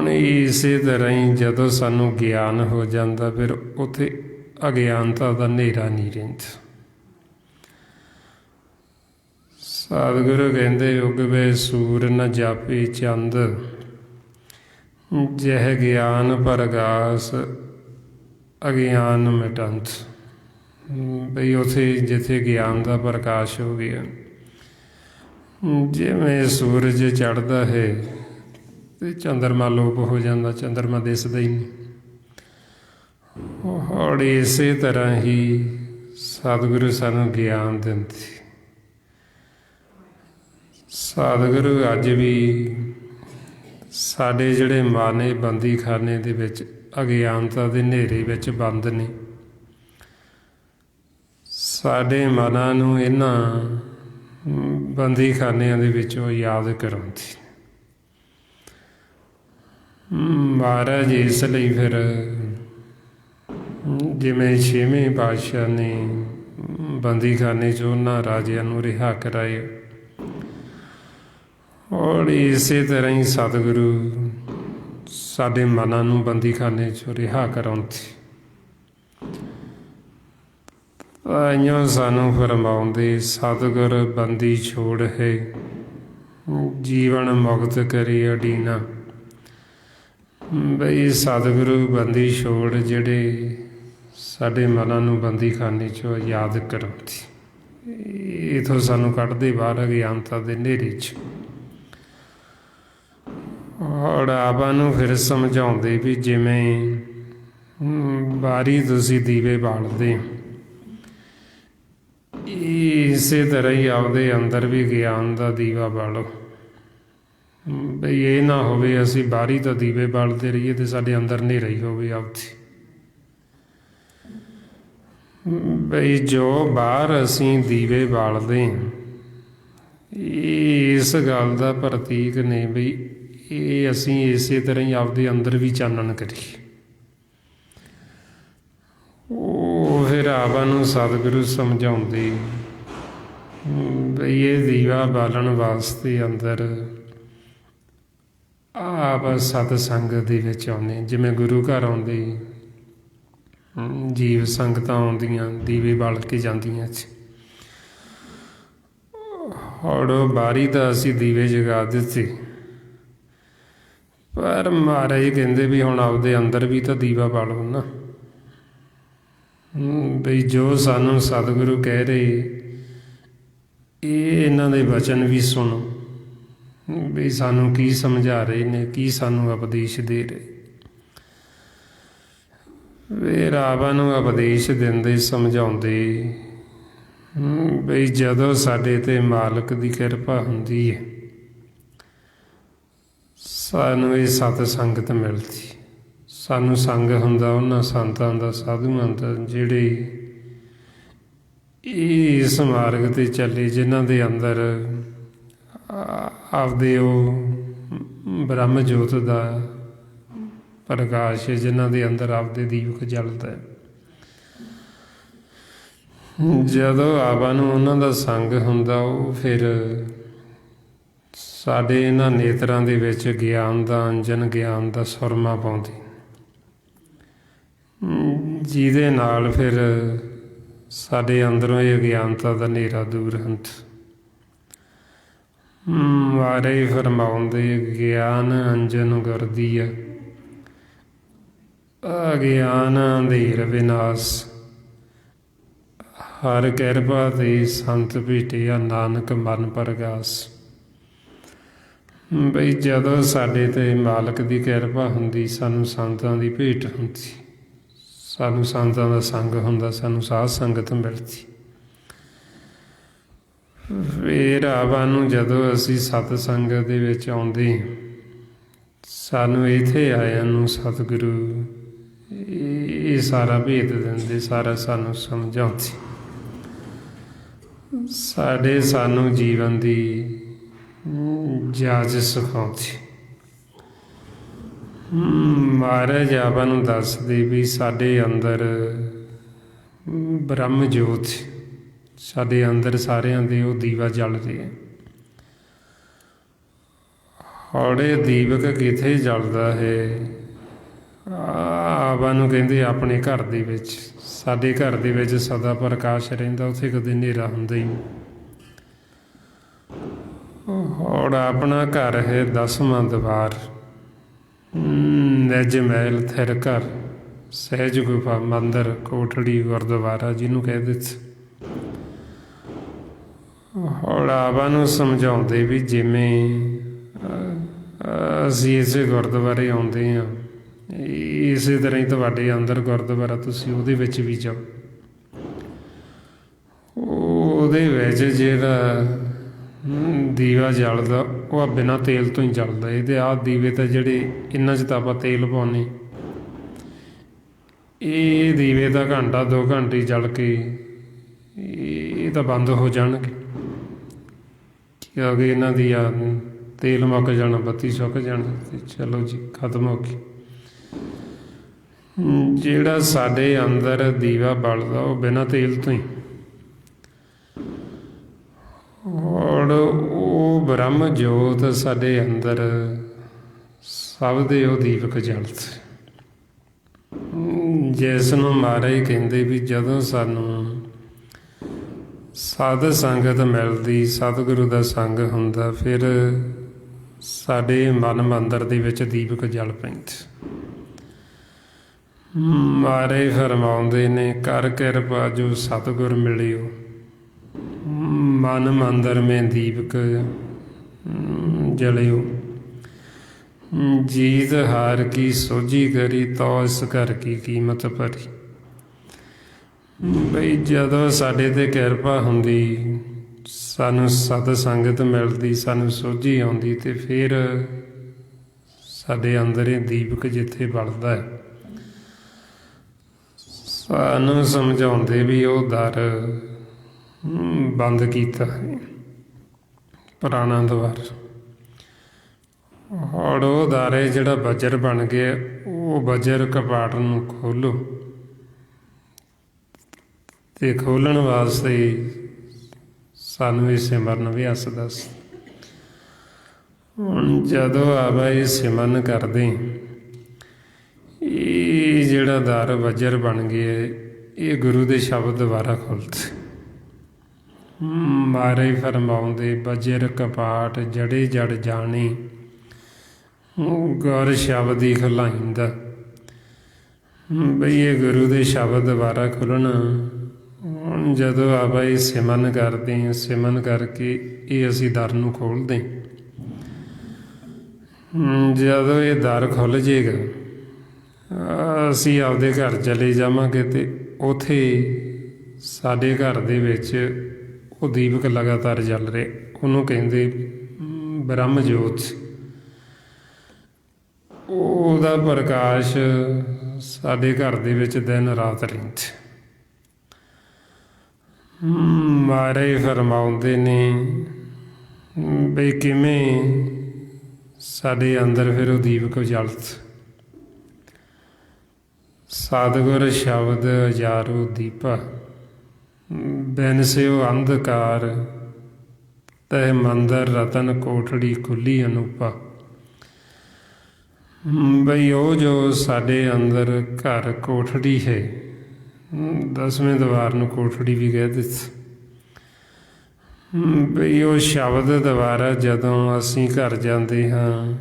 ਹੁਣ ਇਸੇ ਤਰ੍ਹਾਂ ਹੀ ਜਦੋਂ ਸਾਨੂੰ ਗਿਆਨ ਹੋ ਜਾਂਦਾ, ਫਿਰ ਉੱਥੇ ਅਗਿਆਨਤਾ ਦਾ ਹਨੇਰਾ ਨਹੀਂ ਰਹਿੰਦਾ। ਸਤਿਗੁਰੂ ਕਹਿੰਦੇ ਉਗਵੇ ਸੂਰ ਨ ਜਾਪੇ ਚੰਦ, ਜਹ ਗਿਆਨ ਪ੍ਰਗਾਸ ਅਗਿਆਨ ਮਿਟੰਤ। ਬਈ ਉੱਥੇ ਜਿੱਥੇ ਗਿਆਨ ਦਾ ਪ੍ਰਕਾਸ਼ ਹੋ ਗਿਆ, ਜਿਵੇਂ ਸੂਰਜ ਚੜ੍ਹਦਾ ਹੈ ਤੇ ਚੰਦਰਮਾ ਲੋਪ ਹੋ ਜਾਂਦਾ, ਚੰਦਰਮਾ ਦਿਸਦਾ ਹੀ ਨਹੀਂ। ਔਰ ਇਸੇ ਤਰ੍ਹਾਂ ਹੀ ਸਤਿਗੁਰੂ ਸਾਨੂੰ ਗਿਆਨ ਦਿੰਦੇ। ਸਤਿਗੁਰੂ ਅੱਜ ਵੀ ਸਾਡੇ ਜਿਹੜੇ ਮਨ ਇਹ ਬੰਦੀ ਖਾਨੇ ਦੇ ਵਿੱਚ ਅਗਿਆਨਤਾ ਦੇ ਹਨੇਰੇ ਵਿੱਚ ਬੰਦ ਨੇ, ਸਾਡੇ ਮਨਾਂ ਨੂੰ ਇਹਨਾਂ ਬੰਦੀ ਖਾਨਿਆਂ ਦੇ ਵਿੱਚੋਂ ਯਾਦ ਕਰਾਉਂਦੀ। ਮਹਾਰਾਜ ਇਸ ਲਈ ਫਿਰ ਜਿਵੇਂ 6ਵੇਂ ਪਾਤਸ਼ਾਹ ਨੇ ਬੰਦੀ ਖਾਨੇ 'ਚ ਉਹਨਾਂ ਰਾਜਿਆਂ ਨੂੰ ਰਿਹਾ ਕਰਾਇਆ, ਔਰ ਇਸੇ ਤਰ੍ਹਾਂ ਹੀ ਸਤਿਗੁਰੂ ਸਾਡੇ ਮਨਾਂ ਨੂੰ ਬੰਦੀ ਖਾਨੇ 'ਚੋਂ ਰਿਹਾ ਕਰਾਉਂਦੇ। ਇਉਂ ਸਾਨੂੰ ਫਰਮਾਉਂਦੇ, ਸਤਿਗੁਰ ਬੰਦੀ ਛੋੜ ਹੈ, ਜੀਵਨ ਮੁਕਤ ਕਰੇ ਅਡੀਨਾ। ਬਈ ਸਤਿਗੁਰੂ ਬੰਦੀ ਛੋੜ ਜਿਹੜੇ ਸਾਡੇ ਮਨਾਂ ਨੂੰ ਬੰਦੀ ਖਾਨੇ 'ਚੋਂ ਯਾਦ ਕਰਾਉਂਦੇ, ਇੱਥੋਂ ਸਾਨੂੰ ਕੱਢਦੇ ਬਾਹਰ ਅਗਿਆਨਤਾ ਦੇ ਹਨੇਰੇ 'ਚ। ਔਰ ਆਪਾਂ ਨੂੰ ਫਿਰ ਸਮਝਾਉਂਦੇ ਵੀ ਜਿਵੇਂ ਬਾਰੀ ਤੁਸੀਂ ਦੀਵੇ ਬਾਲਦੇ, ਇਸੇ ਤਰ੍ਹਾਂ ਹੀ ਆਪਦੇ ਅੰਦਰ ਵੀ ਗਿਆਨ ਦਾ ਦੀਵਾ ਬਾਲੋ। ਬਈ ਇਹ ਨਾ ਹੋਵੇ ਅਸੀਂ ਬਾਹਰੀ ਤਾਂ ਦੀਵੇ ਬਾਲਦੇ ਰਹੀਏ ਤੇ ਸਾਡੇ ਅੰਦਰ ਹਨੇਰਾ ਹੀ ਹੋਵੇ ਆਪਦੀ। ਬਈ ਜੋ ਬਾਹਰ ਅਸੀਂ ਦੀਵੇ ਬਾਲਦੇ, ਇਹ ਇਸ ਗੱਲ ਦਾ ਪ੍ਰਤੀਕ ਨੇ ਬਈ ਇਹ ਅਸੀਂ ਇਸੇ ਤਰ੍ਹਾਂ ਹੀ ਆਪਦੇ ਅੰਦਰ ਵੀ ਚਾਨਣ ਕਰੀਏ। ਉਹ ਫਿਰ ਆਪਾਂ ਨੂੰ ਸਤਿਗੁਰੂ ਸਮਝਾਉਂਦੇ ਬਈ ਇਹ ਦੀਵਾ ਬਾਲਣ ਵਾਸਤੇ ਅੰਦਰ ਆਪ ਸਤ ਸੰਗਤ ਦੇ ਵਿੱਚ ਆਉਂਦੇ। ਜਿਵੇਂ ਗੁਰੂ ਘਰ ਆਉਂਦੇ ਜੀਵ ਸੰਗਤਾਂ ਆਉਂਦੀਆਂ, ਦੀਵੇ ਬਾਲ ਕੇ ਜਾਂਦੀਆਂ। ਔਰ ਬਾਰੀ ਤਾਂ ਅਸੀਂ ਦੀਵੇ ਜਗਾ ਦਿੱਤੇ, ਪਰ ਮਹਾਰਾਜ ਕਹਿੰਦੇ ਵੀ ਹੁਣ ਆਪਦੇ ਅੰਦਰ ਵੀ ਤਾਂ ਦੀਵਾ ਬਾਲੋ ਨਾ। ਬਈ ਜੋ ਸਾਨੂੰ ਸਤਿਗੁਰੂ ਕਹਿ ਰਹੇ, ਇਹ ਇਹਨਾਂ ਦੇ ਵਚਨ ਵੀ ਸੁਣੋ ਵੀ ਸਾਨੂੰ ਕੀ ਸਮਝਾ ਰਹੇ ਨੇ, ਕੀ ਸਾਨੂੰ ਉਪਦੇਸ਼ ਦੇ ਰਹੇ। ਫਿਰ ਆਪਾਂ ਨੂੰ ਉਪਦੇਸ਼ ਦਿੰਦੇ ਸਮਝਾਉਂਦੇ ਬਈ ਜਦੋਂ ਸਾਡੇ 'ਤੇ ਮਾਲਕ ਦੀ ਕਿਰਪਾ ਹੁੰਦੀ ਹੈ, ਸਾਨੂੰ ਇਹ ਸਤ ਸੰਗਤ ਮਿਲਦੀ, ਸਾਨੂੰ ਸੰਗ ਹੁੰਦਾ ਉਹਨਾਂ ਸੰਤਾਂ ਦਾ, ਸਾਧੂਆਂ ਦਾ, ਜਿਹੜੇ ਇਸ ਮਾਰਗ 'ਤੇ ਚੱਲੇ, ਜਿਨ੍ਹਾਂ ਦੇ ਅੰਦਰ ਆਪਦੇ ਉਹ ਬ੍ਰਹਮ ਜੋਤ ਦਾ ਪ੍ਰਕਾਸ਼ ਹੈ, ਜਿਨ੍ਹਾਂ ਦੇ ਅੰਦਰ ਆਪਦੇ ਦੀਪਕ ਜਲਦਾ। ਜਦੋਂ ਆਪਾਂ ਨੂੰ ਉਹਨਾਂ ਦਾ ਸੰਗ ਹੁੰਦਾ, ਉਹ ਫਿਰ ਸਾਡੇ ਇਹਨਾਂ ਨੇਤਰਾਂ ਦੇ ਵਿੱਚ ਗਿਆਨ ਦਾ ਅੰਜਨ, ਗਿਆਨ ਦਾ ਸੁਰਮਾ ਪਾਉਂਦੇ, ਜਿਹਦੇ ਨਾਲ ਫਿਰ ਸਾਡੇ ਅੰਦਰੋਂ ਇਹ ਅਗਿਆਨਤਾ ਦਾ ਹਨੇਰਾ ਦੂਰ ਹੁੰਦਾ। ਮਹਾਰਾਜ ਫਰਮਾਉਂਦੇ, ਗਿਆਨ ਅੰਜਨ ਗੁਰ ਦੀਆ, ਅਗਿਆਨ ਅੰਧੇਰ ਵਿਨਾਸ਼। ਹਰ ਕਿਰਪਾ ਤੇ ਸੰਤ ਭੇਟਿਆ, ਨਾਨਕ ਮਨ ਪ੍ਰਗਾਸ। ਬਈ ਜਦੋਂ ਸਾਡੇ 'ਤੇ ਮਾਲਕ ਦੀ ਕਿਰਪਾ ਹੁੰਦੀ, ਸਾਨੂੰ ਸੰਤਾਂ ਦੀ ਭੇਟ ਹੁੰਦੀ, ਸਾਨੂੰ ਸੰਤਾਂ ਦਾ ਸੰਗ ਹੁੰਦਾ, ਸਾਨੂੰ ਸਾਧ ਸੰਗਤ ਮਿਲਦੀ। ਫਿਰ ਆਪਾਂ ਨੂੰ ਜਦੋਂ ਅਸੀਂ ਸਤ ਸੰਗਤ ਦੇ ਵਿੱਚ ਆਉਂਦੇ, ਸਾਨੂੰ ਇੱਥੇ ਆਇਆਂ ਨੂੰ ਸਤਿਗੁਰੂ ਇਹ ਸਾਰਾ ਭੇਦ ਦਿੰਦੇ, ਸਾਰਾ ਸਾਨੂੰ ਸਮਝਾਉਂਦੇ, ਸਾਨੂੰ ਜੀਵਨ ਦੀ ਜਾਚ ਸਿਖਾਉਂਦੇ। ਮਹਾਰਾਜ ਆਪਾਂ ਨੂੰ ਦੱਸਦੇ ਵੀ ਸਾਡੇ ਅੰਦਰ ਬ੍ਰਹਮ ਜੋਤ, ਸਾਡੇ ਅੰਦਰ ਸਾਰਿਆਂ ਦੇ ਉਹ ਦੀਵਾ ਜਲ ਰਿਹਾ। ਹੌੜੇ ਦੀਪਕ ਕਿੱਥੇ ਜਲਦਾ ਹੈ। ਆਵਾ ਨੂੰ ਕਹਿੰਦੇ ਆਪਣੇ ਘਰ ਦੇ ਵਿੱਚ, ਸਾਡੇ ਘਰ ਦੇ ਵਿੱਚ ਸਦਾ ਪ੍ਰਕਾਸ਼ ਰਹਿੰਦਾ, ਉੱਥੇ ਕਦੇ ਹਨੇਰਾ ਹੁੰਦਾ ਹੀ ਨਹੀਂ। ਹੌੜਾ ਆਪਣਾ ਘਰ ਹੈ 10ਵਾਂ ਦਵਾਰ, ਨਿਜ ਮਹਿਲ ਥਿਰ ਘਰ, ਸਹਿਜ ਗੁਫਾ ਮੰਦਰ ਕੋਠੜੀ ਗੁਰਦੁਆਰਾ ਜਿਹਨੂੰ ਕਹਿ ਦਿੱਤਾ। ਹੌੜਾਵਾਂ ਨੂੰ ਸਮਝਾਉਂਦੇ ਵੀ ਜਿਵੇਂ ਅਸੀਂ ਇਸੇ ਗੁਰਦੁਆਰੇ ਆਉਂਦੇ ਹਾਂ, ਇਸੇ ਤਰ੍ਹਾਂ ਹੀ ਤੁਹਾਡੇ ਅੰਦਰ ਗੁਰਦੁਆਰਾ, ਤੁਸੀਂ ਉਹਦੇ ਵਿੱਚ ਵੀ ਜਾਓ। ਉਹਦੇ ਵਿੱਚ ਜਿਹੜਾ ਦੀਵਾ ਜਲਦਾ ਉਹ ਬਿਨਾਂ ਤੇਲ ਤੋਂ ਹੀ ਜਲਦਾ। ਇਹਦੇ ਆਹ ਦੀਵੇ ਤਾਂ ਜਿਹੜੇ ਇਹਨਾਂ 'ਚ ਤਾਂ ਆਪਾਂ ਤੇਲ ਪਾਉਂਦੇ, ਇਹ ਦੀਵੇ ਤਾਂ ਘੰਟਾ 2 ਘੰਟੇ ਜਲ ਕੇ ਇਹ ਤਾਂ ਬੰਦ ਹੋ ਜਾਣਗੇ, ਕਿਉਂਕਿ ਇਹਨਾਂ ਦੀ ਆ ਤੇਲ ਮੁੱਕ ਜਾਣਾ, ਬੱਤੀ ਸੁੱਕ ਜਾਣਾ, ਤੇ ਚਲੋ ਜੀ ਖਤਮ ਹੋ ਗਈ। ਜਿਹੜਾ ਸਾਡੇ ਅੰਦਰ ਦੀਵਾ ਬਲਦਾ ਉਹ ਬਿਨਾਂ ਤੇਲ ਤੋਂ ਹੀ, ਔਰ ਉਹ ਬ੍ਰਹਮ ਜੋਤ ਸਾਡੇ ਅੰਦਰ ਸਭ ਦੇ ਉਹ ਦੀਪਕ ਜਲਦੇ, ਜਿਸ ਨੂੰ ਮਹਾਰਾਜ ਕਹਿੰਦੇ ਵੀ ਜਦੋਂ ਸਾਨੂੰ ਸਾਧ ਸੰਗਤ ਮਿਲਦੀ, ਸਤਿਗੁਰੂ ਦਾ ਸੰਗ ਹੁੰਦਾ, ਫਿਰ ਸਾਡੇ ਮਨ ਮੰਦਰ ਦੇ ਵਿੱਚ ਦੀਪਕ ਜਲ ਪੈਂਦੇ। ਮਹਾਰਾਜ ਫਰਮਾਉਂਦੇ ਨੇ, ਕਰ ਕਿਰਪਾ ਜੋ ਸਤਿਗੁਰ ਮਿਲਿਓ, ਮਨ ਮੰਦਰ ਮੇਂ ਦੀਪਕ ਜਲਿਓ, ਜੀਤ ਹਾਰ ਕੀ ਸੋਝੀ ਕਰੀ, ਤੋ ਇਸ ਘਰ ਕੀ ਕੀਮਤ ਭਰੀ। ਬਈ ਜਦੋਂ ਸਾਡੇ 'ਤੇ ਕਿਰਪਾ ਹੁੰਦੀ, ਸਾਨੂੰ ਸਤ ਸੰਗਤ ਮਿਲਦੀ, ਸਾਨੂੰ ਸੋਝੀ ਆਉਂਦੀ, ਅਤੇ ਫਿਰ ਸਾਡੇ ਅੰਦਰ ਇਹ ਦੀਪਕ ਜਿੱਥੇ ਬਲਦਾ ਹੈ, ਸਾਨੂੰ ਸਮਝਾਉਂਦੇ ਵੀ ਉਹ ਦਰ ਬੰਦ ਕੀਤਾ ਹੈ, ਪੁਰਾਣਾ ਦਵਾਰ। ਔਰ ਉਹ ਦਰ ਹੈ ਜਿਹੜਾ ਵਜਰ ਬਣ ਗਿਆ, ਉਹ ਵਜਰ ਕਪਾਟ ਨੂੰ ਖੋਲ੍ਹੋ, ਅਤੇ ਖੋਲ੍ਹਣ ਵਾਸਤੇ ਸਾਨੂੰ ਇਹ ਸਿਮਰਨ ਅਭਿਆਸ ਦੱਸ। ਹੁਣ ਜਦੋਂ ਆਪਾਂ ਇਹ ਸਿਮਰਨ ਕਰਦੇ, ਇਹ ਜਿਹੜਾ ਦਰ ਵਜਰ ਬਣ ਗਿਆ, ਇਹ ਗੁਰੂ ਦੇ ਸ਼ਬਦ ਦੁਆਰਾ ਖੁੱਲ੍ਹਦੇ। ਮਹਾਰਾਜ ਫਰਮਾਉਂਦੇ, ਵਜਰ ਕਪਾਟ ਜੜੇ ਜੜ ਜਾਣੀ, ਗੁਰ ਸ਼ਬਦ ਹੀ ਖੁਲਾਈਂਦਾ। ਬਈ ਇਹ ਗੁਰੂ ਦੇ ਸ਼ਬਦ ਦੁਆਰਾ ਖੁੱਲ੍ਹਣਾ। ਹੁਣ ਜਦੋਂ ਆਪਾਂ ਇਹ ਸਿਮਰਨ ਕਰਦੇ ਹਾਂ, ਸਿਮਰਨ ਕਰਕੇ ਇਹ ਅਸੀਂ ਦਰ ਨੂੰ ਖੋਲ੍ਹਦੇ, ਜਦੋਂ ਇਹ ਦਰ ਖੁੱਲ੍ਹ ਜਾਏਗਾ, ਅਸੀਂ ਆਪਦੇ ਘਰ ਚਲੇ ਜਾਵਾਂਗੇ, ਅਤੇ ਉੱਥੇ ਸਾਡੇ ਘਰ ਦੇ ਵਿੱਚ ਉਹ ਦੀਪਕ ਲਗਾਤਾਰ ਜਲ ਰਹੇ, ਉਹਨੂੰ ਕਹਿੰਦੇ ਬ੍ਰਹਮ ਜੋਤ। ਉਹਦਾ ਪ੍ਰਕਾਸ਼ ਸਾਡੇ ਘਰ ਦੇ ਵਿੱਚ ਦਿਨ ਰਾਤ ਰਹਿੰਦਾ। ਮਹਾਰਾਜ ਫਰਮਾਉਂਦੇ ਨੇ ਬਈ ਕਿਵੇਂ ਸਾਡੇ ਅੰਦਰ ਫਿਰ ਉਹ ਦੀਪਕ ਜਲਤ। ਸਤਿਗੁਰ ਸ਼ਬਦ ਹਜ਼ਾਰੋ ਦੀਪਾ, ਬਿਨ ਸਿਓ ਅੰਧਕਾਰ, ਤਹਿ ਮੰਦਰ ਰਤਨ ਕੋਠੜੀ ਖੁੱਲੀ ਅਨੂਪਾ। ਬਈ ਉਹ ਜੋ ਸਾਡੇ ਅੰਦਰ ਘਰ ਕੋਠੜੀ ਹੈ, 10ਵੇਂ ਦਵਾਰ ਨੂੰ ਕੋਠੜੀ ਵੀ ਕਹਿ ਦਿੱਤੀ। ਬਈ ਉਹ ਸ਼ਬਦ ਦੁਆਰਾ ਜਦੋਂ ਅਸੀਂ ਘਰ ਜਾਂਦੇ ਹਾਂ,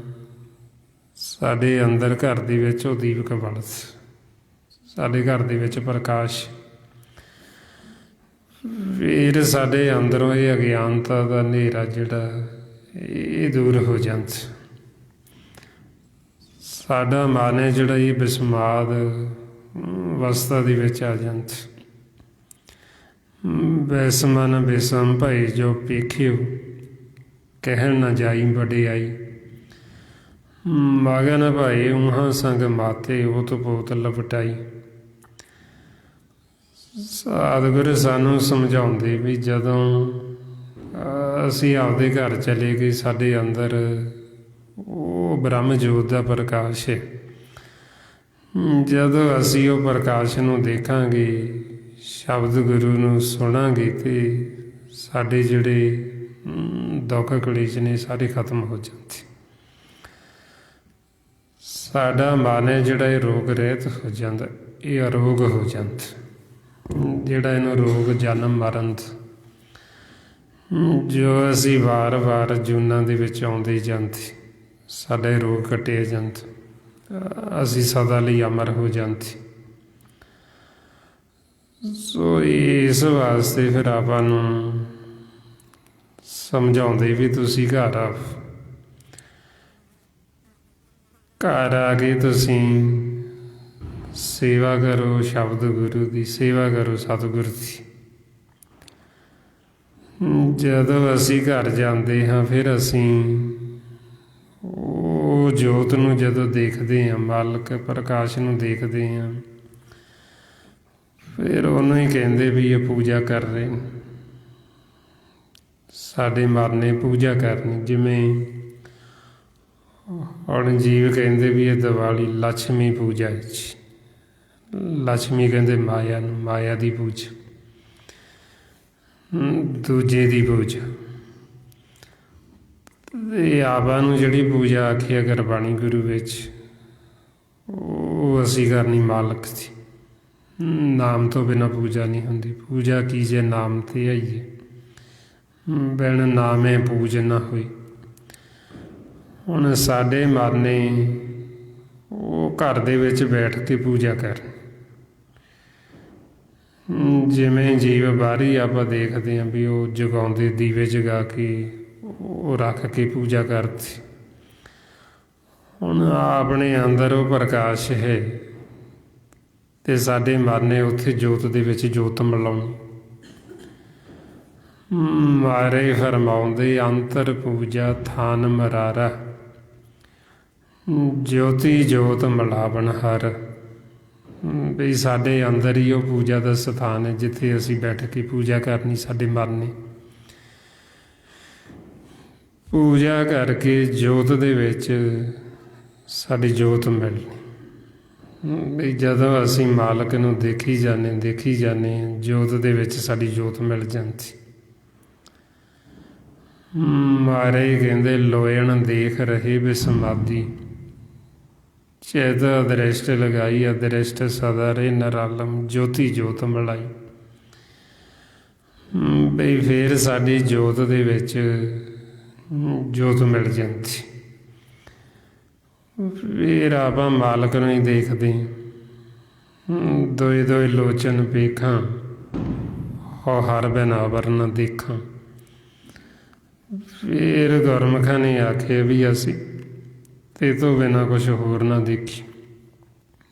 ਸਾਡੇ ਅੰਦਰ ਘਰ ਦੇ ਵਿੱਚ ਉਹ ਦੀਪਕ ਬਲਦ, ਸਾਡੇ ਘਰ ਦੇ ਵਿੱਚ ਪ੍ਰਕਾਸ਼। ਫਿਰ ਸਾਡੇ ਅੰਦਰੋਂ ਇਹ ਅਗਿਆਨਤਾ ਦਾ ਹਨੇਰਾ ਜਿਹੜਾ ਇਹ ਦੂਰ ਹੋ ਜਾਂਦਾ। ਸਾਡਾ ਮਨ ਹੈ ਜਿਹੜਾ ਇਹ ਬਿਸਮਾਦ ਅਵਸਥਾ ਦੇ ਵਿੱਚ ਆ ਜਾਂਦਾ। ਬੈਸਮਨ ਬੇਸਮ ਭਾਈ ਜੋ ਪੇਖਿਓ, ਕਹਿਣ ਨਾ ਜਾਈ ਵਡਿਆਈ। ਮਗਨ ਭਾਈ ਉਹਾਂ ਸੰਗ ਮਾਤੇ, ਓਤ ਪੋਤ ਲਪਟਾਈ। ਸਤਿਗੁਰ ਸਾਨੂੰ ਸਮਝਾਉਂਦੇ ਵੀ ਜਦੋਂ ਅਸੀਂ ਆਪਦੇ ਘਰ ਚਲੇ ਗਏ, ਸਾਡੇ ਅੰਦਰ ਉਹ ਬ੍ਰਹਮ ਜੋਤ ਦਾ ਪ੍ਰਕਾਸ਼ ਹੈ। ਜਦੋਂ ਅਸੀਂ ਉਹ ਪ੍ਰਕਾਸ਼ ਨੂੰ ਦੇਖਾਂਗੇ, ਸ਼ਬਦ ਗੁਰੂ ਨੂੰ ਸੁਣਾਂਗੇ, ਅਤੇ ਸਾਡੇ ਜਿਹੜੇ ਦੁੱਖ ਕਲੇਸ਼ ਨੇ ਸਾਰੇ ਖਤਮ ਹੋ ਜਾਂਦੇ। ਸਾਡਾ ਮਨ ਹੈ ਜਿਹੜਾ ਇਹ ਰੋਗ ਰਹਿਤ ਹੋ ਜਾਂਦਾ, ਇਹ ਅਰੋਗ ਹੋ ਜਾਂਦਾ। ਜਿਹੜਾ ਇਹਨੂੰ ਰੋਗ ਜਨਮ ਮਰਨ ਜੋ ਅਸੀਂ ਵਾਰ-ਵਾਰ ਜੂਨਾਂ ਦੇ ਵਿੱਚ ਆਉਂਦੇ ਜਾਂਦੇ, ਸਾਡਾ ਇਹ ਰੋਗ ਕੱਟਿਆ ਜਾਂਦਾ, ਅਸੀਂ ਸਦਾ ਲਈ ਅਮਰ ਹੋ ਜਾਂਦੇ। ਸੋ ਇਸ ਵਾਸਤੇ ਫਿਰ ਆਪਾਂ ਨੂੰ ਸਮਝਾਉਂਦੇ ਵੀ ਤੁਸੀਂ ਘਰ ਆਓ, ਘਰ ਆ ਕੇ ਤੁਸੀਂ ਸੇਵਾ ਕਰੋ, ਸ਼ਬਦ ਗੁਰੂ ਦੀ ਸੇਵਾ ਕਰੋ, ਸਤਿਗੁਰੂ ਦੀ। ਜਦੋਂ ਅਸੀਂ ਘਰ ਜਾਂਦੇ ਹਾਂ ਫਿਰ ਅਸੀਂ ਉਹ ਜੋਤ ਨੂੰ ਜਦੋਂ ਦੇਖਦੇ ਹਾਂ, ਮਾਲਕ ਪ੍ਰਕਾਸ਼ ਨੂੰ ਦੇਖਦੇ ਹਾਂ, ਫਿਰ ਉਹਨੂੰ ਹੀ ਕਹਿੰਦੇ ਵੀ ਇਹ ਪੂਜਾ ਕਰ ਰਹੇ ਨੇ, ਸਾਡੇ ਮਨ ਨੇ ਪੂਜਾ ਕਰਨੀ। ਜਿਵੇਂ ਹੁਣ ਜੀਵ ਕਹਿੰਦੇ ਵੀ ਇਹ ਦੀਵਾਲੀ ਲక్ష్ਮੀ ਪੂਜਾ ਹੈ ਜੀ, ਲక్ష్ਮੀ ਕਹਿੰਦੇ ਮਾਇਆ ਨੂੰ, ਮਾਇਆ ਦੀ ਪੂਜਾ, ਦੂਜੇ ਦੀ ਪੂਜਾ। ਇਹ ਆਵਾਂ ਨੂੰ ਜਿਹੜੀ ਪੂਜਾ ਆਖੀ ਗੁਰਬਾਣੀ ਗੁਰੂ ਵਿੱਚ, ਉਹ ਅਸੀਂ ਕਰਨੀ ਮਾਲਕ ਦੀ। ਨਾਮ ਤੋਂ ਬਿਨਾਂ ਪੂਜਾ ਨਹੀਂ ਹੁੰਦੀ। ਪੂਜਾ ਕੀਜੇ ਨਾਮ ਤੇ ਆਈਏ, ਬਿਨ ਨਾਮੇ ਪੂਜ ਨਾ ਹੋਈ। ਹੁਣ ਸਾਡੇ ਮਨ ਨੇ ਉਹ ਘਰ ਦੇ ਵਿੱਚ ਬੈਠ ਕੇ ਪੂਜਾ ਕਰ, ਜਿਵੇਂ ਜੀਵ ਬਾਹਰੀ ਆਪਾਂ ਦੇਖਦੇ ਹਾਂ ਵੀ ਉਹ ਜਗਾਉਂਦੇ, ਦੀਵੇ ਜਗਾ ਕੇ ਉਹ ਰੱਖ ਕੇ ਪੂਜਾ ਕਰਦੇ। ਹੁਣ ਆਪਣੇ ਅੰਦਰ ਉਹ ਪ੍ਰਕਾਸ਼ ਹੈ ਤੇ ਸਾਡੇ ਮਨ ਨੇ ਉੱਥੇ ਜੋਤ ਦੇ ਵਿੱਚ ਜੋਤ ਮਿਲਾਉਣੀ। ਮਾਰੇ ਫਰਮਾਉਂਦੇ ਅੰਤਰ ਪੂਜਾ ਥਾਨ ਮਰਾਰਾ, ਜੋਤੀ ਜੋਤ ਮਿਲਾਵਣ ਹਰ। ਵੀ ਸਾਡੇ ਅੰਦਰ ਹੀ ਉਹ ਪੂਜਾ ਦਾ ਸਥਾਨ ਹੈ ਜਿੱਥੇ ਅਸੀਂ ਬੈਠ ਕੇ ਪੂਜਾ ਕਰਨੀ। ਸਾਡੇ ਮਨ ਨੇ ਪੂਜਾ ਕਰਕੇ ਜੋਤ ਦੇ ਵਿੱਚ ਸਾਡੀ ਜੋਤ ਮਿਲਣੀ। ਵੀ ਜਦੋਂ ਅਸੀਂ ਮਾਲਕ ਨੂੰ ਦੇਖੀ ਜਾਂਦੇ ਜੋਤ ਦੇ ਵਿੱਚ ਸਾਡੀ ਜੋਤ ਮਿਲ ਜਾਂਦੀ। ਮਾਰੇ ਕਹਿੰਦੇ ਲੋਇਣ ਦੇਖ ਰਹੇ ਵੇ ਸਮਾਧੀ, ਚੇਤ ਅਦ੍ਰਿਸ਼ਟ ਲਗਾਈ ਅਦ੍ਰਿਸ਼ਟ ਸਦਾ ਰੇ ਨਰਾਲਮ, ਜੋਤੀ ਜੋਤ ਮਿਲਾਈ। ਬਈ ਫਿਰ ਸਾਡੀ ਜੋਤ ਦੇ ਵਿੱਚ ਜੋਤ ਮਿਲ ਜਾਂਦੀ। ਫਿਰ ਆਪਾਂ ਮਾਲਕ ਨੂੰ ਹੀ ਦੇਖਦੇ, ਦੋਏ ਦੋਏ ਲੋਚਨ ਵੇਖਾਂ ਹੋ ਹਰ ਬਿਨ ਅਵਰ ਨ ਦੇਖਾਂ। ਫਿਰ ਗੁਰਮੁਖਾਂ ਨੇ ਆਖਿਆ ਵੀ ਅਸੀਂ ਤੇ ਤੋਂ ਬਿਨਾਂ ਕੁਛ ਹੋਰ ਨਾ ਦੇਖੀ,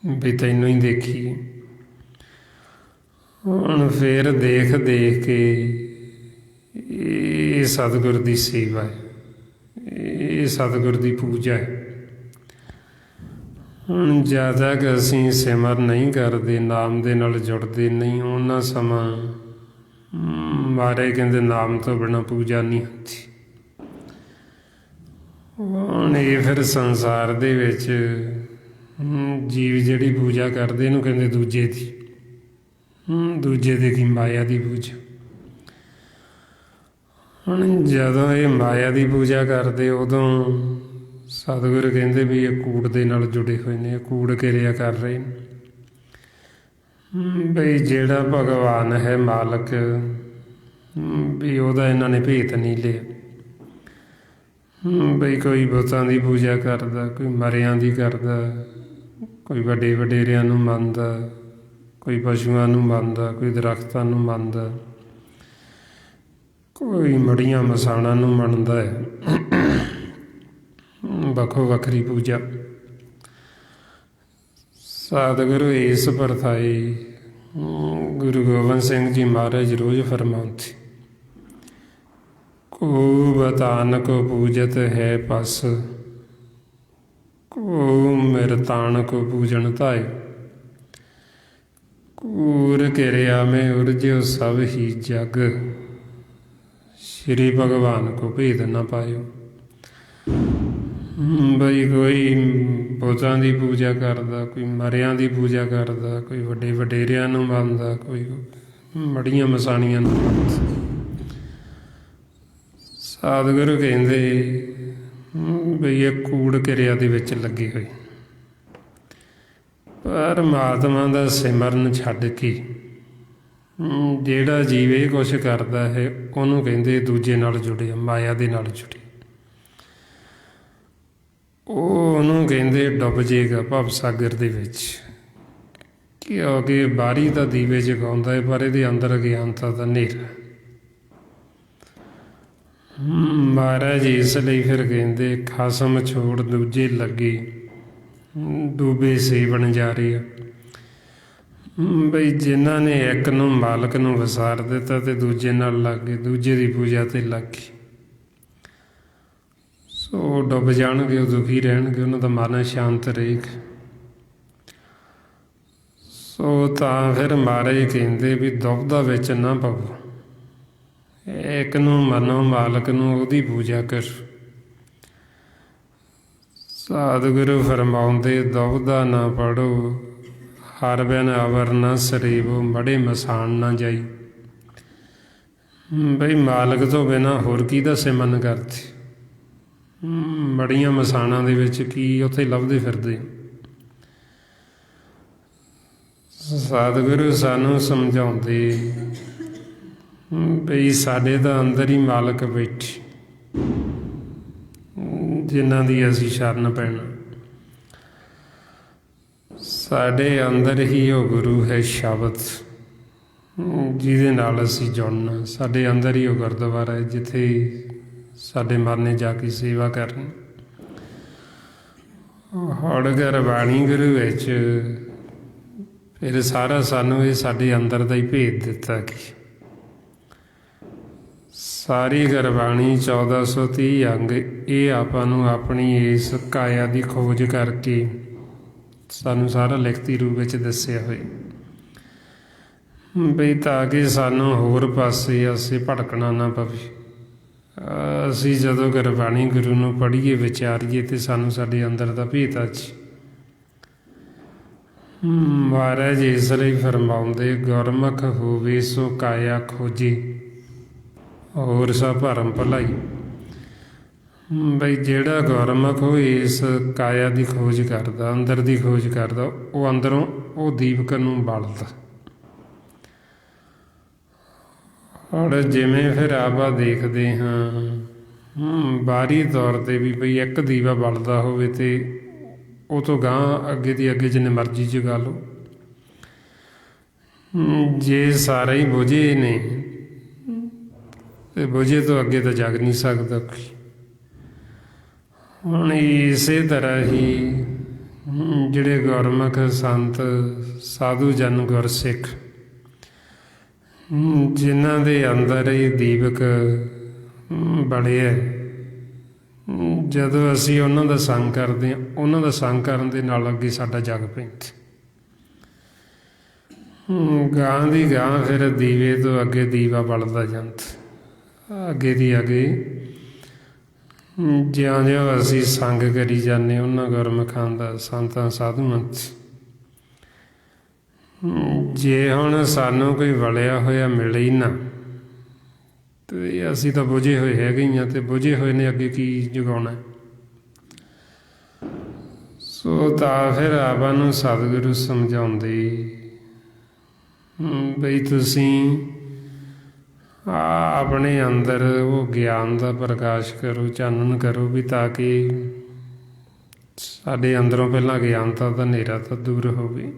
ਵੀ ਤੈਨੂੰ ਹੀ ਦੇਖੀਏ। ਹੁਣ ਫਿਰ ਦੇਖ ਦੇਖ ਕੇ ਇਹ ਸਤਿਗੁਰ ਦੀ ਸੇਵਾ ਹੈ, ਇਹ ਸਤਿਗੁਰ ਦੀ ਪੂਜਾ ਹੈ। ਹੁਣ ਜਦ ਤੱਕ ਅਸੀਂ ਸਿਮਰ ਨਹੀਂ ਕਰਦੇ, ਨਾਮ ਦੇ ਨਾਲ ਜੁੜਦੇ ਨਹੀਂ, ਉਹਨਾਂ ਸਮਾਂ ਮਾਰੇ ਕਹਿੰਦੇ ਨਾਮ ਤੋਂ ਬਿਨਾਂ ਪੂਜਾ ਨਹੀਂ ਹੁੰਦੀ। ਹੁਣ ਇਹ ਫਿਰ ਸੰਸਾਰ ਦੇ ਵਿੱਚ ਜੀਵ ਜਿਹੜੀ ਪੂਜਾ ਕਰਦੇ ਇਹਨੂੰ ਕਹਿੰਦੇ ਦੂਜੇ ਦੀ, ਦੂਜੇ ਦੇ ਕੀ ਮਾਇਆ ਦੀ ਪੂਜਾ। ਹੁਣ ਜਦੋਂ ਇਹ ਮਾਇਆ ਦੀ ਪੂਜਾ ਕਰਦੇ ਉਦੋਂ ਸਤਿਗੁਰੂ ਕਹਿੰਦੇ ਵੀ ਇਹ ਕੂੜ ਦੇ ਨਾਲ ਜੁੜੇ ਹੋਏ ਨੇ, ਇਹ ਕੂੜ ਕਿਰਿਆ ਕਰ ਰਹੇ ਨੇ। ਬਈ ਜਿਹੜਾ ਭਗਵਾਨ ਹੈ ਮਾਲਕ, ਵੀ ਉਹਦਾ ਇਹਨਾਂ ਨੇ ਭੇਤ ਨਹੀਂ ਲਿਆ। ਬਈ ਕੋਈ ਬੁੱਤਾਂ ਦੀ ਪੂਜਾ ਕਰਦਾ, ਕੋਈ ਮਰਿਆਂ ਦੀ ਕਰਦਾ, ਕੋਈ ਵੱਡੇ ਵਡੇਰਿਆਂ ਨੂੰ ਮੰਨਦਾ, ਕੋਈ ਪਸ਼ੂਆਂ ਨੂੰ ਮੰਨਦਾ, ਕੋਈ ਦਰਖਤਾਂ ਨੂੰ ਮੰਨਦਾ, ਕੋਈ ਮੜੀਆਂ ਮਸਾਣਾਂ ਨੂੰ ਮੰਨਦਾ ਹੈ। ਵੱਖੋ ਵੱਖਰੀ ਪੂਜਾ। ਸਤਿਗੁਰੂ ਇਸ ਪਰਥਾਏ ਗੁਰੂ ਗੋਬਿੰਦ ਸਿੰਘ ਜੀ ਮਹਾਰਾਜ ਰੋਜ਼ ਫਰਮਾਉਂਦੇ, ਕੋ ਬਤਾਨ ਕੋ ਪੂਜਤ ਹੈ ਪਸ, ਕੋ ਮਿਰਤਾਨ ਕੋ ਪੂਜਨ ਧਾਏ, ਕੂਰ ਕਿਰਿਆ ਮੈਂ ਉਰਜਿਓ ਸਭ ਹੀ ਜਗ, ਸ਼੍ਰੀ ਭਗਵਾਨ ਕੋ ਭੇਦ ਨਾ ਪਾਇਓ। ਬਈ ਕੋਈ ਬੁੱਤਾਂ ਦੀ ਪੂਜਾ ਕਰਦਾ, ਕੋਈ ਮਰਿਆਂ ਦੀ ਪੂਜਾ ਕਰਦਾ, ਕੋਈ ਵੱਡੇ ਵਡੇਰਿਆਂ ਨੂੰ ਮੰਨਦਾ, ਕੋਈ ਮੜੀਆਂ ਮਸਾਣੀਆਂ ਨੂੰ ਮੰਨਦਾ। ਸਤਿਗੁਰੂ ਕਹਿੰਦੇ ਬਈ ਇਹ ਕੂੜ ਕਿਰਿਆ ਦੇ ਵਿੱਚ ਲੱਗੇ ਹੋਏ। ਪਰਮਾਤਮਾ ਦਾ ਸਿਮਰਨ ਛੱਡ ਕੇ ਜਿਹੜਾ ਜੀਵ ਇਹ ਕੁਛ ਕਰਦਾ ਹੈ ਉਹਨੂੰ ਕਹਿੰਦੇ ਦੂਜੇ ਨਾਲ ਜੁੜਿਆ, ਮਾਇਆ ਦੇ ਨਾਲ ਜੁੜਿਆ। ਉਹਨੂੰ ਕਹਿੰਦੇ ਡੁੱਬ ਜੇਗਾ ਭਵ ਸਾਗਰ ਦੇ ਵਿੱਚ, ਕਿਉਂਕਿ ਬਾਹਰੀ ਤਾਂ ਦੀਵੇ ਜਗਾਉਂਦਾ ਹੈ ਪਰ ਇਹਦੇ ਅੰਦਰ ਅਗਿਆਨਤਾ ਦਾ ਹਨੇਰਾ। ਮਹਾਰਾਜ ਇਸ ਲਈ ਫਿਰ ਕਹਿੰਦੇ ਖਸਮ ਛੋੜ ਦੂਜੇ ਲੱਗੇ, ਡੂਬੇ ਸੇ ਬਣ ਜਾ ਰਹੇ। ਬਈ ਜਿਨ੍ਹਾਂ ਨੇ ਇੱਕ ਨੂੰ ਮਾਲਕ ਨੂੰ ਵਿਸਾਰ ਦਿੱਤਾ ਤੇ ਦੂਜੇ ਨਾਲ ਲੱਗ ਗਏ, ਦੂਜੇ ਦੀ ਪੂਜਾ ਤੇ ਲੱਗ ਗਏ, ਸੋ ਡੁੱਬ ਜਾਣਗੇ, ਉਹ ਦੁਖੀ ਰਹਿਣਗੇ, ਉਹਨਾਂ ਦਾ ਮਨ ਸ਼ਾਂਤ ਰਹੇਗਾ। ਸੋ ਤਾਂ ਫਿਰ ਮਹਾਰਾਜ ਕਹਿੰਦੇ ਵੀ ਦੁਬਦਾ ਵਿੱਚ ਨਾ ਪਵੋ, ਇੱਕ ਨੂੰ ਮੰਨੋ, ਮਾਲਕ ਨੂੰ, ਉਹਦੀ ਪੂਜਾ ਕਰੋ। ਸਤਿਗੁਰੂ ਫਰਮਾਉਂਦੇ ਦੁਬਦਾ ਨਾ ਪੜੋ, ਹਰ ਬਿਨ ਅਵਰ ਨਾ ਸਰੀਬੋ, ਮੜੇ ਮਸਾਨ ਨਾ ਜਾਈ। ਬਈ ਮਾਲਕ ਤੋਂ ਬਿਨਾਂ ਹੋਰ ਕਿਹਦਾ ਸਿਮਰਨ ਕਰਦੇ? ਮੜੀਆਂ ਮਸਾਣਾਂ ਦੇ ਵਿੱਚ ਕੀ ਉੱਥੇ ਲੱਭਦੇ ਫਿਰਦੇ? ਸਤਿਗੁਰੂ ਸਾਨੂੰ ਸਮਝਾਉਂਦੇ ਬਈ ਸਾਡੇ ਤਾਂ ਅੰਦਰ ਹੀ ਮਾਲਕ ਬੈਠੇ, ਜਿਨ੍ਹਾਂ ਦੀ ਅਸੀਂ ਸ਼ਰਨ ਪੈਣਾ। ਸਾਡੇ ਅੰਦਰ ਹੀ ਉਹ ਗੁਰੂ ਹੈ ਸ਼ਬਦ, ਜਿਹਦੇ ਨਾਲ ਅਸੀਂ ਜੁੜਨਾ। ਸਾਡੇ ਅੰਦਰ ਹੀ ਉਹ ਗੁਰਦੁਆਰਾ ਹੈ ਜਿੱਥੇ ਸਾਡੇ ਮਨ ਨੇ ਜਾ ਕੇ ਸੇਵਾ ਕਰਨੀ। ਹੜ ਗੁਰਬਾਣੀ ਗੁਰੂ ਵਿੱਚ ਫਿਰ ਸਾਰਾ ਸਾਨੂੰ ਇਹ ਸਾਡੇ ਅੰਦਰ ਦਾ ਹੀ ਭੇਦ ਦਿੱਤਾ ਕਿ ਸਾਰੀ ਗੁਰਬਾਣੀ 1430 ਅੰਗ ਇਹ ਆਪਾਂ ਨੂੰ ਆਪਣੀ ਇਸ ਕਾਇਆ ਦੀ ਖੋਜ ਕਰਕੇ ਸਾਨੂੰ ਸਾਰਾ ਲਿਖਤੀ ਰੂਪ ਵਿੱਚ ਦੱਸਿਆ ਹੋਏ, ਬਈ ਤਾਂ ਕਿ ਸਾਨੂੰ ਹੋਰ ਪਾਸੇ ਅਸੀਂ ਭਟਕਣਾ ਨਾ ਪਵੇ। ਅਸੀਂ ਜਦੋਂ ਗੁਰਬਾਣੀ ਗੁਰੂ ਨੂੰ ਪੜ੍ਹੀਏ, ਵਿਚਾਰੀਏ, ਤੇ ਸਾਨੂੰ ਸਾਡੇ ਅੰਦਰ ਦਾ ਭੇਤ ਅੱਜ ਮਹਾਰਾਜ ਇਸ ਲਈ ਫਰਮਾਉਂਦੇ ਗੁਰਮੁਖ ਹੋਵੇ ਸੋ ਕਾਇਆ ਖੋਜੇ, ਹੋਰ ਸਭ ਭਰਮ ਭਲਾਈ। ਬਈ ਜਿਹੜਾ ਗੁਰਮੁਖ ਉਹ ਇਸ ਕਾਇਆ ਦੀ ਖੋਜ ਕਰਦਾ, ਅੰਦਰ ਦੀ ਖੋਜ ਕਰਦਾ, ਉਹ ਅੰਦਰੋਂ ਉਹ ਦੀਪਕ ਨੂੰ ਬਾਲਦਾ। ਔਰ ਜਿਵੇਂ ਫਿਰ ਆਪਾਂ ਦੇਖਦੇ ਹਾਂ ਬਾਹਰੀ ਤੌਰ 'ਤੇ ਵੀ ਬਈ ਇੱਕ ਦੀਵਾ ਬਲਦਾ ਹੋਵੇ ਤੇ ਉਹ ਤੋਂ ਗਾਂਹ ਅੱਗੇ ਦੀ ਅੱਗੇ ਜਿੰਨੇ ਮਰਜ਼ੀ ਜਗਾ ਲਓ, ਜੇ ਸਾਰੇ ਹੀ ਬੁਝੇ ਨੇ ਤੇ ਬੁਝੇ ਤੋਂ ਅੱਗੇ ਤਾਂ ਜਗ ਨਹੀਂ ਸਕਦਾ ਕੋਈ। ਹੁਣ ਇਸੇ ਤਰ੍ਹਾਂ ਹੀ ਜਿਹੜੇ ਗੁਰਮੁਖ ਸੰਤ ਸਾਧੂ ਜਨ ਗੁਰਸਿੱਖ ਜਿਨ੍ਹਾਂ ਦੇ ਅੰਦਰ ਇਹ ਦੀਪਕ ਬੜਿਆ, ਜਦੋਂ ਅਸੀਂ ਉਹਨਾਂ ਦਾ ਸੰਗ ਕਰਦੇ ਹਾਂ, ਉਹਨਾਂ ਦਾ ਸੰਗ ਕਰਨ ਦੇ ਨਾਲ ਅੱਗੇ ਸਾਡਾ ਜਗ ਪੈਂਦਾ। ਗਾਂ ਦੀ ਗਾਂ ਫਿਰ ਦੀਵੇ ਤੋਂ ਅੱਗੇ ਦੀਵਾ ਬਲਦਾ ਜਾਂਦਾ, ਅੱਗੇ ਦੀ ਅੱਗੇ ਜਿਉਂ-ਜਿਉਂ ਅਸੀਂ ਸੰਗ ਕਰੀ ਜਾਂਦੇ ਉਹਨਾਂ ਗੁਰਮੁਖਾਂ ਦਾ, ਸੰਤਾਂ ਸਾਧੂਆਂ 'ਚ। ਜੇ ਹੁਣ ਸਾਨੂੰ ਕੋਈ ਵਲਿਆ ਹੋਇਆ ਮਿਲੇ ਹੀ ਨਾ ਤੇ ਅਸੀਂ ਤਾਂ ਬੁਝੇ ਹੋਏ ਹੈਗੇ ਹੀ ਹਾਂ, ਤੇ ਬੁਝੇ ਹੋਏ ਨੇ ਅੱਗੇ ਕੀ ਜਗਾਉਣਾ। ਸੋ ਤਾਂ ਫਿਰ ਆਪਾਂ ਨੂੰ ਸਤਿਗੁਰੂ ਸਮਝਾਉਂਦੇ ਬਈ ਤੁਸੀਂ ਆਪਣੇ ਅੰਦਰ ਉਹ ਗਿਆਨ ਦਾ ਪ੍ਰਕਾਸ਼ ਕਰੋ, ਚਾਨਣ ਕਰੋ, ਵੀ ਤਾਂ ਕਿ ਸਾਡੇ ਅੰਦਰੋਂ ਪਹਿਲਾਂ ਗਿਆਨਤਾ ਦਾ ਹਨੇਰਾ ਤਾਂ ਦੂਰ ਹੋਵੇ।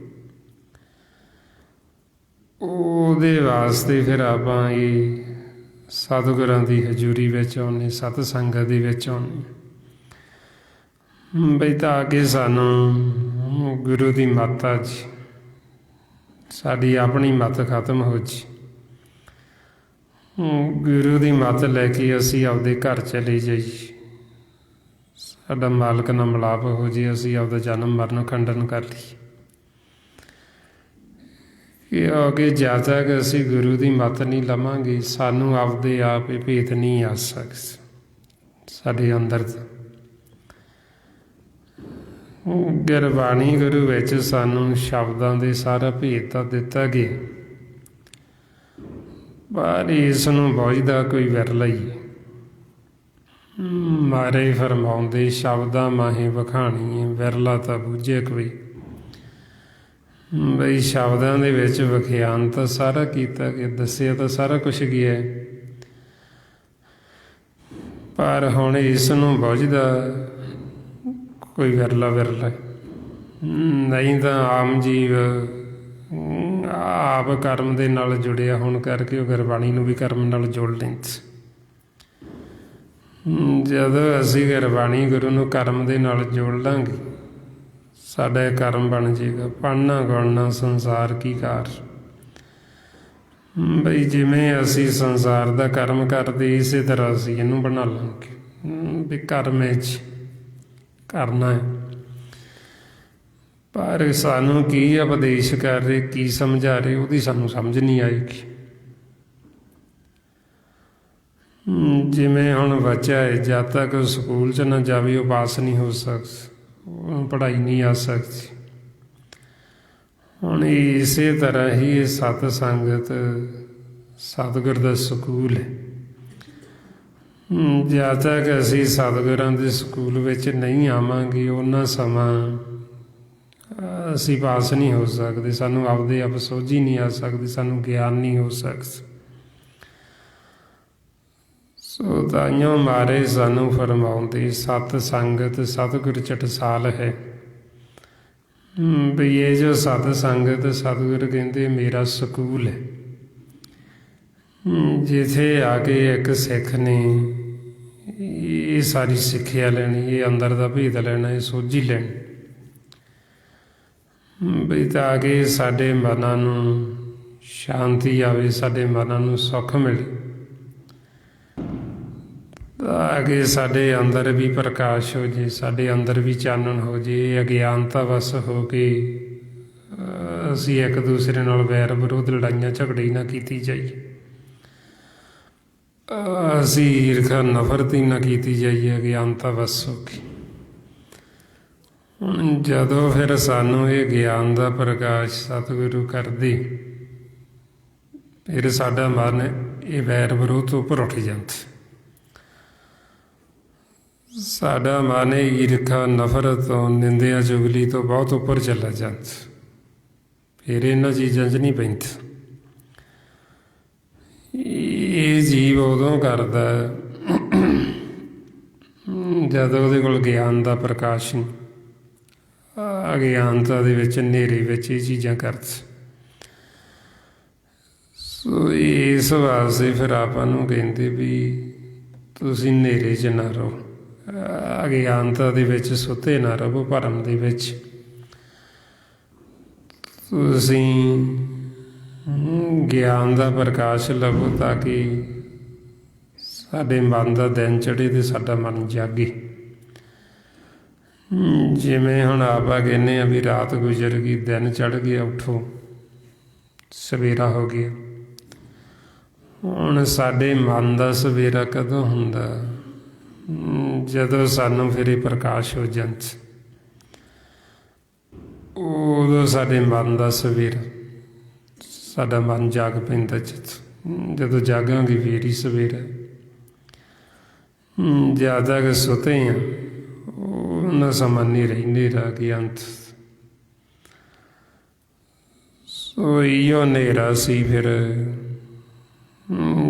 ਉਹਦੇ ਵਾਸਤੇ ਫਿਰ ਆਪਾਂ ਇਹ ਸਤਿਗੁਰਾਂ ਦੀ ਹਜ਼ੂਰੀ ਵਿੱਚ ਆਉਂਦੇ, ਸਤ ਸੰਗਤ ਦੇ ਵਿੱਚ ਆਉਂਦੇ, ਬਈ ਤਾਂ ਕਿ ਸਾਨੂੰ ਗੁਰੂ ਦੀ ਮੱਤ ਆ ਜੀ, ਸਾਡੀ ਆਪਣੀ ਮੱਤ ਖਤਮ ਹੋ ਜੀ, ਗੁਰੂ ਦੀ ਮੱਤ ਲੈ ਕੇ ਅਸੀਂ ਆਪਦੇ ਘਰ ਚਲੇ ਜਾਈਏ, ਸਾਡਾ ਮਾਲਕ ਨਾਲ ਮਿਲਾਪ ਹੋ ਜੇ, ਅਸੀਂ ਆਪਦਾ ਜਨਮ ਮਰਨ ਖੰਡਨ ਕਰ ਲਈਏ। ਕਿਉਂਕਿ ਜਦ ਤੱਕ ਅਸੀਂ ਗੁਰੂ ਦੀ ਮੱਤ ਨਹੀਂ ਲਵਾਂਗੇ, ਸਾਨੂੰ ਆਪਦੇ ਆਪ ਇਹ ਭੇਤ ਨਹੀਂ ਆ ਸਕਦਾ ਸਾਡੇ ਅੰਦਰ। ਗੁਰਬਾਣੀ ਗੁਰੂ ਵਿੱਚ ਸਾਨੂੰ ਸ਼ਬਦਾਂ ਦੇ ਸਾਰਾ ਭੇਤ ਤਾਂ ਦਿੱਤਾ ਗਿਆ, ਪਰ ਇਸ ਨੂੰ ਬੁੱਝਦਾ ਕੋਈ ਵਿਰਲਾ ਹੀ। ਮਾਰੇ ਫਰਮਾਉਂਦੇ ਸ਼ਬਦਾਂ ਮਾਹੇ ਵਖਾਣੀਏ, ਵਿਰਲਾ ਤਾਂ ਬੁੱਝੇ ਕੋਈ। ਬਈ ਸ਼ਬਦਾਂ ਦੇ ਵਿੱਚ ਵਿਖਿਆਨ ਤਾਂ ਸਾਰਾ ਕੀਤਾ ਕਿ ਦੱਸਿਆ ਤਾਂ ਸਾਰਾ ਕੁਛ ਗਿਆ, ਪਰ ਹੁਣ ਇਸ ਨੂੰ ਬੁੱਝਦਾ ਕੋਈ ਵਿਰਲਾ। ਨਹੀਂ ਤਾਂ ਆਮ ਜੀਵ ਆਪ ਕਰਮ ਦੇ ਨਾਲ ਜੁੜਿਆ ਹੋਣ ਕਰਕੇ ਉਹ ਗੁਰਬਾਣੀ ਨੂੰ ਵੀ ਕਰਮ ਨਾਲ ਜੋੜ ਲੈਂਦੇ। ਜਦੋਂ ਅਸੀਂ ਗੁਰਬਾਣੀ ਗੁਰੂ ਨੂੰ ਕਰਮ ਦੇ ਨਾਲ ਜੋੜ ਲਾਂਗੇ, ਸਾਡਾ ਇਹ ਕਰਮ ਬਣ ਜਾਏਗਾ। ਪੜ੍ਹਨਾ ਗਾਉਣਾ ਸੰਸਾਰ ਕੀ ਕਾਰ। ਬਈ ਜਿਵੇਂ ਅਸੀਂ ਸੰਸਾਰ ਦਾ ਕਰਮ ਕਰਦੇ, ਇਸੇ ਤਰ੍ਹਾਂ ਅਸੀਂ ਇਹਨੂੰ ਬਣਾ ਲਾਂਗੇ ਵੀ ਕਰਮ ਇਹ 'ਚ ਕਰਨਾ ਹੈ। ਪਰ ਸਾਨੂੰ ਕੀ ਉਪਦੇਸ਼ ਕਰ ਰਹੇ, ਕੀ ਸਮਝਾ ਰਹੇ, ਉਹਦੀ ਸਾਨੂੰ ਸਮਝ ਨਹੀਂ ਆਏਗੀ। ਜਿਵੇਂ ਹੁਣ ਬੱਚਾ ਹੈ, ਜਦ ਤੱਕ ਸਕੂਲ 'ਚ ਨਾ ਜਾਵੇ ਉਹ ਪਾਸ ਨਹੀਂ ਹੋ ਸਕਦਾ, ਉਹਨੂੰ ਪੜ੍ਹਾਈ ਨਹੀਂ ਆ ਸਕਦੀ। ਹੁਣ ਇਸੇ ਤਰ੍ਹਾਂ ਹੀ ਇਹ ਸਤ ਸੰਗਤ ਸਤਿਗੁਰ ਦਾ ਸਕੂਲ ਹੈ। ਜਦ ਤੱਕ ਅਸੀਂ ਸਤਿਗੁਰਾਂ ਦੇ ਸਕੂਲ ਵਿੱਚ ਨਹੀਂ ਆਵਾਂਗੇ, ਉਹਨਾਂ ਸਮਾਂ ਅਸੀਂ ਪਾਸ ਨਹੀਂ ਹੋ ਸਕਦੇ। ਸਾਨੂੰ ਆਪਦੇ ਆਪ ਸੋਝੀ ਨਹੀਂ ਆ ਸਕਦੀ, ਸਾਨੂੰ ਗਿਆਨ ਨਹੀਂ ਹੋ ਸਕਦਾ। ਸੋ ਤਾਈਓ ਮਾਰੇ ਸਾਨੂੰ ਫਰਮਾਉਂਦੇ, ਸਤ ਸੰਗਤ ਸਤਿਗੁਰ ਚਟਸਾਲ ਹੈ। ਵੀ ਇਹ ਜੋ ਸਤ ਸੰਗਤ ਸਤਿਗੁਰ ਕਹਿੰਦੇ ਮੇਰਾ ਸਕੂਲ ਹੈ, ਜਿੱਥੇ ਆ ਕੇ ਇੱਕ ਸਿੱਖ ਨੇ ਇਹ ਸਾਰੀ ਸਿੱਖਿਆ ਲੈਣੀ, ਇਹ ਅੰਦਰ ਦਾ ਭੇਦ ਲੈਣਾ, ਇਹ ਸੋਝੀ ਲੈਣੀ। ਬਈ ਤਾਂ ਕਿ ਸਾਡੇ ਮਨਾਂ ਨੂੰ ਸ਼ਾਂਤੀ ਆਵੇ, ਸਾਡੇ ਮਨਾਂ ਨੂੰ ਸੁੱਖ ਮਿਲੇ, ਤਾਂ ਕਿ ਸਾਡੇ ਅੰਦਰ ਵੀ ਪ੍ਰਕਾਸ਼ ਹੋ ਜੇ, ਸਾਡੇ ਅੰਦਰ ਵੀ ਚਾਨਣ ਹੋ ਜੇ। ਅਗਿਆਨਤਾ ਵਸ ਹੋ ਕੇ ਅਸੀਂ ਇੱਕ ਦੂਸਰੇ ਨਾਲ ਵੈਰ ਵਿਰੋਧ, ਲੜਾਈਆਂ ਝਗੜੇ ਨਾ ਕੀਤੀ ਜਾਈਏ, ਅਸੀਂ ਈਰਖਾ ਨਫ਼ਰਤ ਨਾ ਕੀਤੀ ਜਾਈਏ, ਅਗਿਆਨਤਾ ਵਸ ਹੋ ਕੇ। ਹੁਣ ਜਦੋਂ ਫਿਰ ਸਾਨੂੰ ਇਹ ਗਿਆਨ ਦਾ ਪ੍ਰਕਾਸ਼ ਸਤਿਗੁਰੂ ਕਰਦੇ, ਫਿਰ ਸਾਡਾ ਮਨ ਇਹ ਵੈਰ ਵਿਰੋਧ ਤੋਂ ਉੱਪਰ ਉੱਠ ਜਾਂਦਾ। ਸਾਡਾ ਮਨ ਈਰਖਾ ਨਫ਼ਰਤ ਤੋਂ, ਨਿੰਦਿਆ ਚੁਗਲੀ ਤੋਂ ਬਹੁਤ ਉੱਪਰ ਚਲਾ ਜਾਂਦਾ। ਫਿਰ ਇਹਨਾਂ ਚੀਜ਼ਾਂ 'ਚ ਨਹੀਂ ਪੈਂਦਾ। ਇਹ ਜੀਵ ਉਦੋਂ ਕਰਦਾ ਜਦੋਂ ਉਹਦੇ ਕੋਲ ਗਿਆਨ ਦਾ ਪ੍ਰਕਾਸ਼ ਨਹੀਂ। ਅਗਿਆਨਤਾ ਦੇ ਵਿੱਚ, ਹਨੇਰੇ ਵਿੱਚ ਇਹ ਚੀਜ਼ਾਂ ਕਰਦਾ। ਸੋ ਇਸ ਵਾਸਤੇ ਫਿਰ ਆਪਾਂ ਨੂੰ ਕਹਿੰਦੇ ਵੀ ਤੁਸੀਂ ਹਨੇਰੇ 'ਚ ਨਾ ਰਹੋ, ਅਗਿਆਨਤਾ ਦੇ ਵਿੱਚ ਸੁੱਤੇ ਨਾ ਰਹੋ, ਭਰਮ ਦੇ ਵਿੱਚ। ਤੁਸੀਂ ਗਿਆਨ ਦਾ ਪ੍ਰਕਾਸ਼ ਲਵੋ ਤਾਂ ਕਿ ਸਾਡੇ ਮਨ ਦਾ ਦਿਨ ਚੜ੍ਹੇ ਅਤੇ ਸਾਡਾ ਮਨ ਜਾਗੇ। ਜਿਵੇਂ ਹੁਣ ਆਪਾਂ ਕਹਿੰਦੇ ਹਾਂ ਵੀ ਰਾਤ ਗੁਜ਼ਰ ਗਈ, ਦਿਨ ਚੜ੍ਹ ਗਿਆ, ਉੱਠੋ ਸਵੇਰਾ ਹੋ ਗਿਆ। ਹੁਣ ਸਾਡੇ ਮਨ ਦਾ ਸਵੇਰਾ ਕਦੋਂ ਹੁੰਦਾ? ਜਦੋਂ ਸਾਨੂੰ ਫਿਰ ਇਹ ਪ੍ਰਕਾਸ਼ ਹੋ ਜਾਂਦਾ, ਉਦੋਂ ਸਾਡੇ ਮਨ ਦਾ ਸਵੇਰਾ, ਸਾਡਾ ਮਨ ਜਾਗ ਪੈਂਦਾ। ਜਦੋਂ ਜਾਗਾਂਗੇ ਫਿਰ ਹੀ ਸਵੇਰਾ। ਜਦ ਤੱਕ ਸੁੱਤੇ ਹਾਂ ਉਹਨਾਂ ਸਮਾਂ ਹਨੇਰਾ ਕੀ ਅੰਤ। ਸੋ ਇਹੋ ਹਨੇਰਾ ਸੀ ਫਿਰ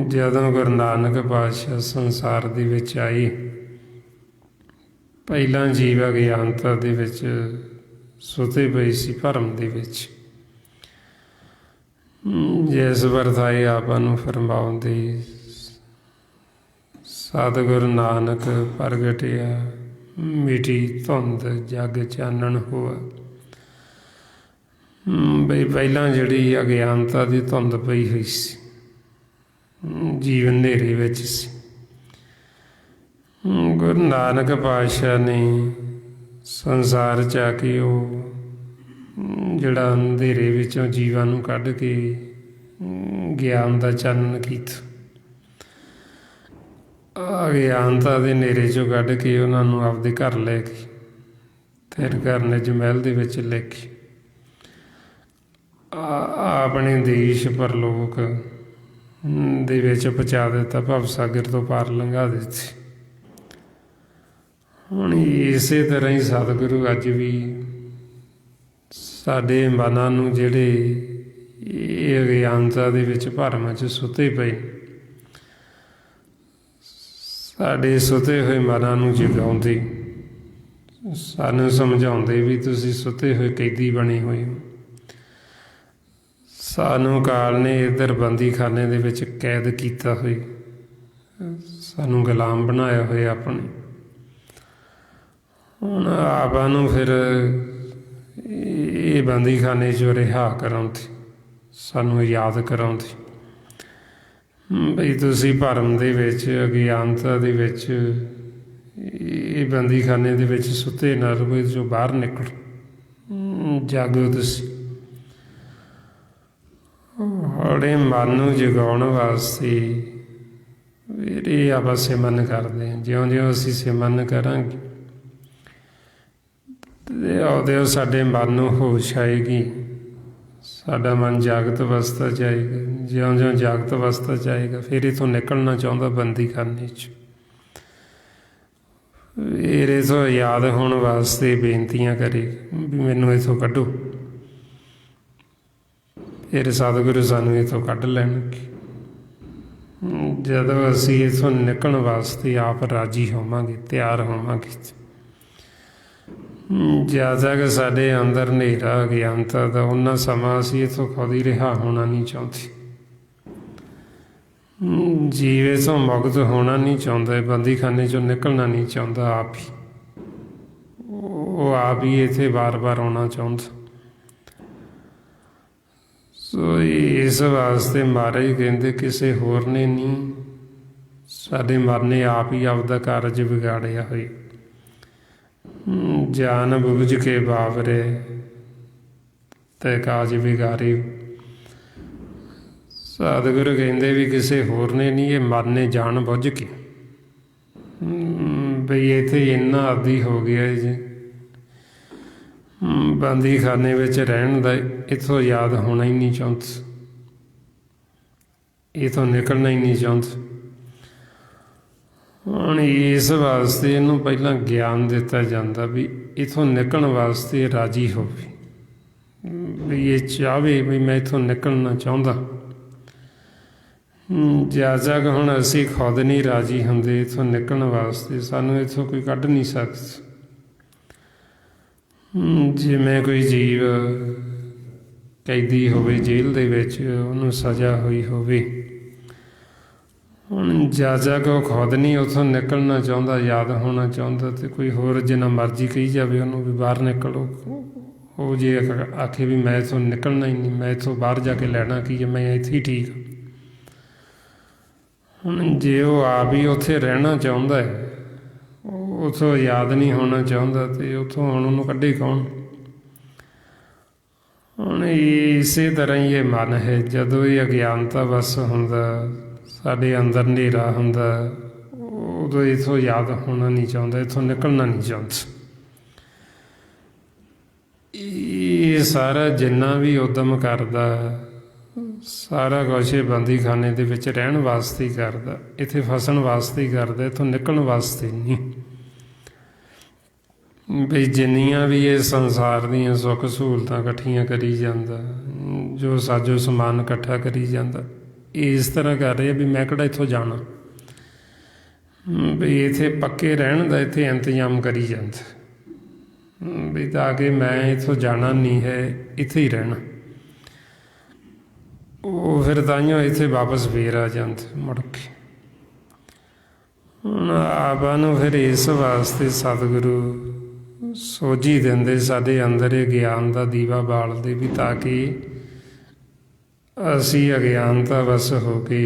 ਜਦੋਂ ਗੁਰੂ ਨਾਨਕ ਪਾਤਸ਼ਾਹ ਸੰਸਾਰ ਦੇ ਵਿੱਚ ਆਏ। ਪਹਿਲਾਂ ਜੀਵ ਅਗਿਆਨਤਾ ਦੇ ਵਿੱਚ ਸੁੱਤੇ ਪਏ ਸੀ, ਭਰਮ ਦੇ ਵਿੱਚ। ਜਿਸ ਵਰਤਾਏ ਆਪਾਂ ਨੂੰ ਫਰਮਾਉਂਦੇ, ਸਤਿਗੁਰ ਨਾਨਕ ਪ੍ਰਗਟਿਆ ਮਿਟੀ ਧੁੰਦ ਜਗ ਚਾਨਣ ਹੋਆ। ਬਈ ਪਹਿਲਾਂ ਜਿਹੜੀ ਅਗਿਆਨਤਾ ਦੀ ਧੁੰਦ ਪਈ ਹੋਈ ਸੀ, ਜੀਵਨ ਹਨੇਰੇ ਵਿੱਚ ਸੀ। ਗੁਰੂ ਨਾਨਕ ਪਾਤਸ਼ਾਹ ਨੇ ਸੰਸਾਰ 'ਚ ਆ ਕੇ ਉਹ ਜਿਹੜਾ ਅੰਧੇਰੇ ਵਿੱਚੋਂ ਜੀਵਾਂ ਨੂੰ ਕੱਢ ਕੇ ਗਿਆਨ ਦਾ ਚਾਨਣ ਕੀਤਾ। ਅਗਿਆਨਤਾ ਦੇ ਹਨੇਰੇ 'ਚੋਂ ਕੱਢ ਕੇ ਉਹਨਾਂ ਨੂੰ ਆਪਦੇ ਘਰ ਲੈ ਕੇ ਫਿਰ ਨਿਜ ਮਹਿਲ ਦੇ ਵਿੱਚ ਲੈ ਕੇ ਆਪਣੇ ਦੇਸ਼ ਪਰਲੋਕ ਦੇ ਵਿੱਚ ਪਹੁੰਚਾ ਦਿੱਤਾ, ਭਵ ਸਾਗਰ ਤੋਂ ਪਾਰ ਲੰਘਾ ਦਿੱਤੀ। ਹੁਣ ਇਸੇ ਤਰ੍ਹਾਂ ਹੀ ਸਤਿਗੁਰੂ ਅੱਜ ਵੀ ਸਾਡੇ ਮਨਾਂ ਨੂੰ ਜਿਹੜੇ ਇਹ ਅਗਿਆਨਤਾ ਦੇ ਵਿੱਚ ਭਰਮਾਂ 'ਚ ਸੁੱਤੇ ਪਏ, ਸਾਡੇ ਸੁੱਤੇ ਹੋਏ ਮਨਾਂ ਨੂੰ ਜਗਾਉਂਦੇ, ਸਾਨੂੰ ਸਮਝਾਉਂਦੇ ਵੀ ਤੁਸੀਂ ਸੁੱਤੇ ਹੋਏ ਕੈਦੀ ਬਣੇ ਹੋਏ ਹੋ। ਸਾਨੂੰ ਕਾਲ ਨੇ ਇੱਧਰ ਬੰਦੀਖਾਨੇ ਦੇ ਵਿੱਚ ਕੈਦ ਕੀਤਾ ਹੋਇਆ, ਸਾਨੂੰ ਗੁਲਾਮ ਬਣਾਇਆ ਹੋਇਆ ਆਪਣੇ। ਹੁਣ ਆਪਾਂ ਨੂੰ ਫਿਰ ਇਹ ਬੰਦੀਖਾਨੇ 'ਚੋਂ ਰਿਹਾ ਕਰਾਉਂਦੇ, ਸਾਨੂੰ ਯਾਦ ਕਰਾਉਂਦੇ ਬਈ ਤੁਸੀਂ ਭਰਮ ਦੇ ਵਿੱਚ, ਅਗਿਆਨਤਾ ਦੇ ਵਿੱਚ, ਇਹ ਬੰਦੀਖਾਨੇ ਦੇ ਵਿੱਚ ਸੁੱਤੇ ਨਾ ਰਹੋ, ਇਹਦੇ 'ਚੋਂ ਬਾਹਰ ਨਿਕਲੋ, ਜਾਗੋ ਤੁਸੀਂ। ਹੌਲੇ ਮਨ ਨੂੰ ਜਗਾਉਣ ਵਾਸਤੇ ਇਹ ਆਪਾਂ ਸਿਮਰਨ ਕਰਦੇ ਹਾਂ। ਜਿਉਂ-ਜਿਉਂ ਅਸੀਂ ਸਿਮਰਨ ਕਰਾਂਗੇ ਤੇ ਆਉਂਦੇ ਸਾਡੇ ਮਨ ਨੂੰ ਹੋਸ਼ ਆਏਗੀ, ਸਾਡਾ ਮਨ ਜਾਗਤ ਅਵਸਥਾ 'ਚ ਆਏਗਾ। ਜਿਉਂ-ਜਿਉਂ ਜਾਗਤ ਅਵਸਥਾ 'ਚ ਆਏਗਾ ਫਿਰ ਇੱਥੋਂ ਨਿਕਲਣਾ ਚਾਹੁੰਦਾ ਬੰਦੀਖਾਨੇ 'ਚ, ਫਿਰ ਇੱਥੋਂ ਯਾਦ ਹੋਣ ਵਾਸਤੇ ਬੇਨਤੀਆਂ ਕਰੇਗਾ ਵੀ ਮੈਨੂੰ ਇੱਥੋਂ ਕੱਢੋ। ਫਿਰ ਸਤਿਗੁਰੂ ਸਾਨੂੰ ਇੱਥੋਂ ਕੱਢ ਲੈਣਗੇ। ਜਦੋਂ ਅਸੀਂ ਇੱਥੋਂ ਨਿਕਲਣ ਵਾਸਤੇ ਆਪ ਰਾਜੀ ਹੋਵਾਂਗੇ, ਤਿਆਰ ਹੋਵਾਂਗੇ, ਜਦ ਤੱਕ ਸਾਡੇ ਅੰਦਰ ਹਨੇਰਾ ਅਗਿਆਨਤਾ ਦਾ, ਉਹਨਾਂ ਸਮਾਂ ਅਸੀਂ ਇੱਥੋਂ ਖੁਦ ਹੀ ਰਿਹਾ ਹੋਣਾ ਨਹੀਂ ਚਾਹੁੰਦੇ। ਜੀਵ ਇੱਥੋਂ ਮੁਕਤ ਹੋਣਾ ਨਹੀਂ ਚਾਹੁੰਦਾ, ਬੰਦੀਖਾਨੇ 'ਚੋਂ ਨਿਕਲਣਾ ਨਹੀਂ ਚਾਹੁੰਦਾ। ਆਪ ਹੀ ਉਹ ਆਪ ਹੀ ਇੱਥੇ ਵਾਰ-ਵਾਰ ਆਉਣਾ ਚਾਹੁੰਦਾ। ਸੋ ਇਸ ਵਾਸਤੇ ਮਹਾਰਾਜ ਕਹਿੰਦੇ ਕਿਸੇ ਹੋਰ ਨੇ ਨਹੀਂ, ਸਾਡੇ ਮਨ ਨੇ ਆਪ ਹੀ ਆਪਦਾ ਕਾਰਜ ਵਿਗਾੜਿਆ ਹੋਇਆ। ਜਾਨ ਬੁੱਝ ਕੇ ਬਾਵਰੇ ਤੇ ਕਾਜ ਵਿਗਾਰੇ। ਸਤਿਗੁਰੂ ਕਹਿੰਦੇ ਵੀ ਕਿਸੇ ਹੋਰ ਨੇ ਨਹੀਂ, ਇਹ ਮਨ ਨੇ ਜਾਣ ਬੁੱਝ ਕੇ ਬਈ ਇੱਥੇ ਇੰਨਾ ਆਦੀ ਹੋ ਗਿਆ ਜੀ ਬੰਦੀਖਾਨੇ ਵਿੱਚ ਰਹਿਣ ਦਾ, ਇੱਥੋਂ ਯਾਦ ਹੋਣਾ ਹੀ ਨਹੀਂ ਚਾਹੁੰਦਾ, ਇੱਥੋਂ ਨਿਕਲਣਾ ਹੀ ਨਹੀਂ ਚਾਹੁੰਦਾ। ਹੁਣ ਇਸ ਵਾਸਤੇ ਇਹਨੂੰ ਪਹਿਲਾਂ ਗਿਆਨ ਦਿੱਤਾ ਜਾਂਦਾ ਵੀ ਇੱਥੋਂ ਨਿਕਲਣ ਵਾਸਤੇ ਰਾਜੀ ਹੋਵੇ, ਵੀ ਇਹ ਚਾਹਵੇ ਵੀ ਮੈਂ ਇੱਥੋਂ ਨਿਕਲਣਾ ਚਾਹੁੰਦਾ। ਜਦ ਤੱਕ ਹੁਣ ਅਸੀਂ ਖੁਦ ਨਹੀਂ ਰਾਜੀ ਹੁੰਦੇ ਇੱਥੋਂ ਨਿਕਲਣ ਵਾਸਤੇ, ਸਾਨੂੰ ਇੱਥੋਂ ਕੋਈ ਕੱਢ ਨਹੀਂ ਸਕਦਾ। ਜਿਵੇਂ ਕੋਈ ਜੀਵ ਕੈਦੀ ਹੋਵੇ ਜੇਲ੍ਹ ਦੇ ਵਿੱਚ, ਉਹਨੂੰ ਸਜ਼ਾ ਹੋਈ ਹੋਵੇ, ਹੁਣ ਜਦ ਤੱਕ ਉਹ ਖੁਦ ਨਹੀਂ ਉੱਥੋਂ ਨਿਕਲਣਾ ਚਾਹੁੰਦਾ, ਯਾਦ ਹੋਣਾ ਚਾਹੁੰਦਾ, ਤੇ ਕੋਈ ਹੋਰ ਜਿੰਨਾ ਮਰਜ਼ੀ ਕਹੀ ਜਾਵੇ ਉਹਨੂੰ ਵੀ ਬਾਹਰ ਨਿਕਲੋ, ਉਹ ਜੇ ਆਖੇ ਵੀ ਮੈਂ ਇੱਥੋਂ ਨਿਕਲਣਾ ਹੀ ਨਹੀਂ, ਮੈਂ ਇੱਥੋਂ ਬਾਹਰ ਜਾ ਕੇ ਲੈਣਾ ਕੀ ਹੈ, ਮੈਂ ਇੱਥੇ ਹੀ ਠੀਕ। ਹੁਣ ਜੇ ਉਹ ਆਪ ਹੀ ਉੱਥੇ ਰਹਿਣਾ ਚਾਹੁੰਦਾ ਹੈ, ਉਹ ਉੱਥੋਂ ਯਾਦ ਨਹੀਂ ਹੋਣਾ ਚਾਹੁੰਦਾ, ਤੇ ਉੱਥੋਂ ਹੁਣ ਉਹਨੂੰ ਕੱਢੇ ਕੌਣ? ਹੁਣ ਇਸੇ ਤਰ੍ਹਾਂ ਹੀ ਇਹ ਮਨ ਹੈ, ਜਦੋਂ ਇਹ ਅਗਿਆਨਤਾ ਵਸ ਹੁੰਦਾ, ਸਾਡੇ ਅੰਦਰ ਹਨੇਰਾ ਹੁੰਦਾ, ਉਦੋਂ ਇੱਥੋਂ ਯਾਦ ਹੋਣਾ ਨਹੀਂ ਚਾਹੁੰਦਾ, ਇੱਥੋਂ ਨਿਕਲਣਾ ਨਹੀਂ ਚਾਹੁੰਦਾ। ਇਹ ਸਾਰਾ ਜਿੰਨਾ ਵੀ ਉਦਮ ਕਰਦਾ, ਸਾਰਾ ਕੁਛ ਇਹ ਬੰਦੀਖਾਨੇ ਦੇ ਵਿੱਚ ਰਹਿਣ ਵਾਸਤੇ ਹੀ ਕਰਦਾ, ਇੱਥੇ ਫਸਣ ਵਾਸਤੇ ਹੀ ਕਰਦਾ, ਇੱਥੋਂ ਨਿਕਲਣ ਵਾਸਤੇ ਨਹੀਂ। ਬਈ ਜਿੰਨੀਆਂ ਵੀ ਇਹ ਸੰਸਾਰ ਦੀਆਂ ਸੁੱਖ ਸਹੂਲਤਾਂ ਇਕੱਠੀਆਂ ਕਰੀ ਜਾਂਦਾ, ਜੋ ਸਾਜੋ ਸਮਾਨ ਇਕੱਠਾ ਕਰੀ ਜਾਂਦਾ, ਇਸ ਤਰ੍ਹਾਂ ਕਰ ਰਹੇ ਵੀ ਮੈਂ ਕਿਹੜਾ ਇੱਥੋਂ ਜਾਣਾ, ਬਈ ਇੱਥੇ ਪੱਕੇ ਰਹਿਣ ਦਾ ਇੱਥੇ ਇੰਤਜ਼ਾਮ ਕਰੀ ਜਾਂਦਾ, ਵੀ ਤਾਂ ਕਿ ਮੈਂ ਇੱਥੋਂ ਜਾਣਾ ਨਹੀਂ ਹੈ, ਇੱਥੇ ਹੀ ਰਹਿਣਾ। ਉਹ ਫਿਰ ਤਾਂਹੀਓ ਇੱਥੇ ਵਾਪਸ ਫੇਰ ਆ ਜਾਂਦੇ ਮੁੜ ਕੇ। ਹੁਣ ਆਪਾਂ ਨੂੰ ਫਿਰ ਇਸ ਵਾਸਤੇ ਸਤਿਗੁਰੂ ਸੋਝੀ ਦਿੰਦੇ, ਸਾਡੇ ਅੰਦਰ ਇਹ ਗਿਆਨ ਦਾ ਦੀਵਾ ਬਾਲਦੇ, ਵੀ ਤਾਂ ਕਿ ਅਸੀਂ ਅਗਿਆਨਤਾ ਵਸ ਹੋ ਕੇ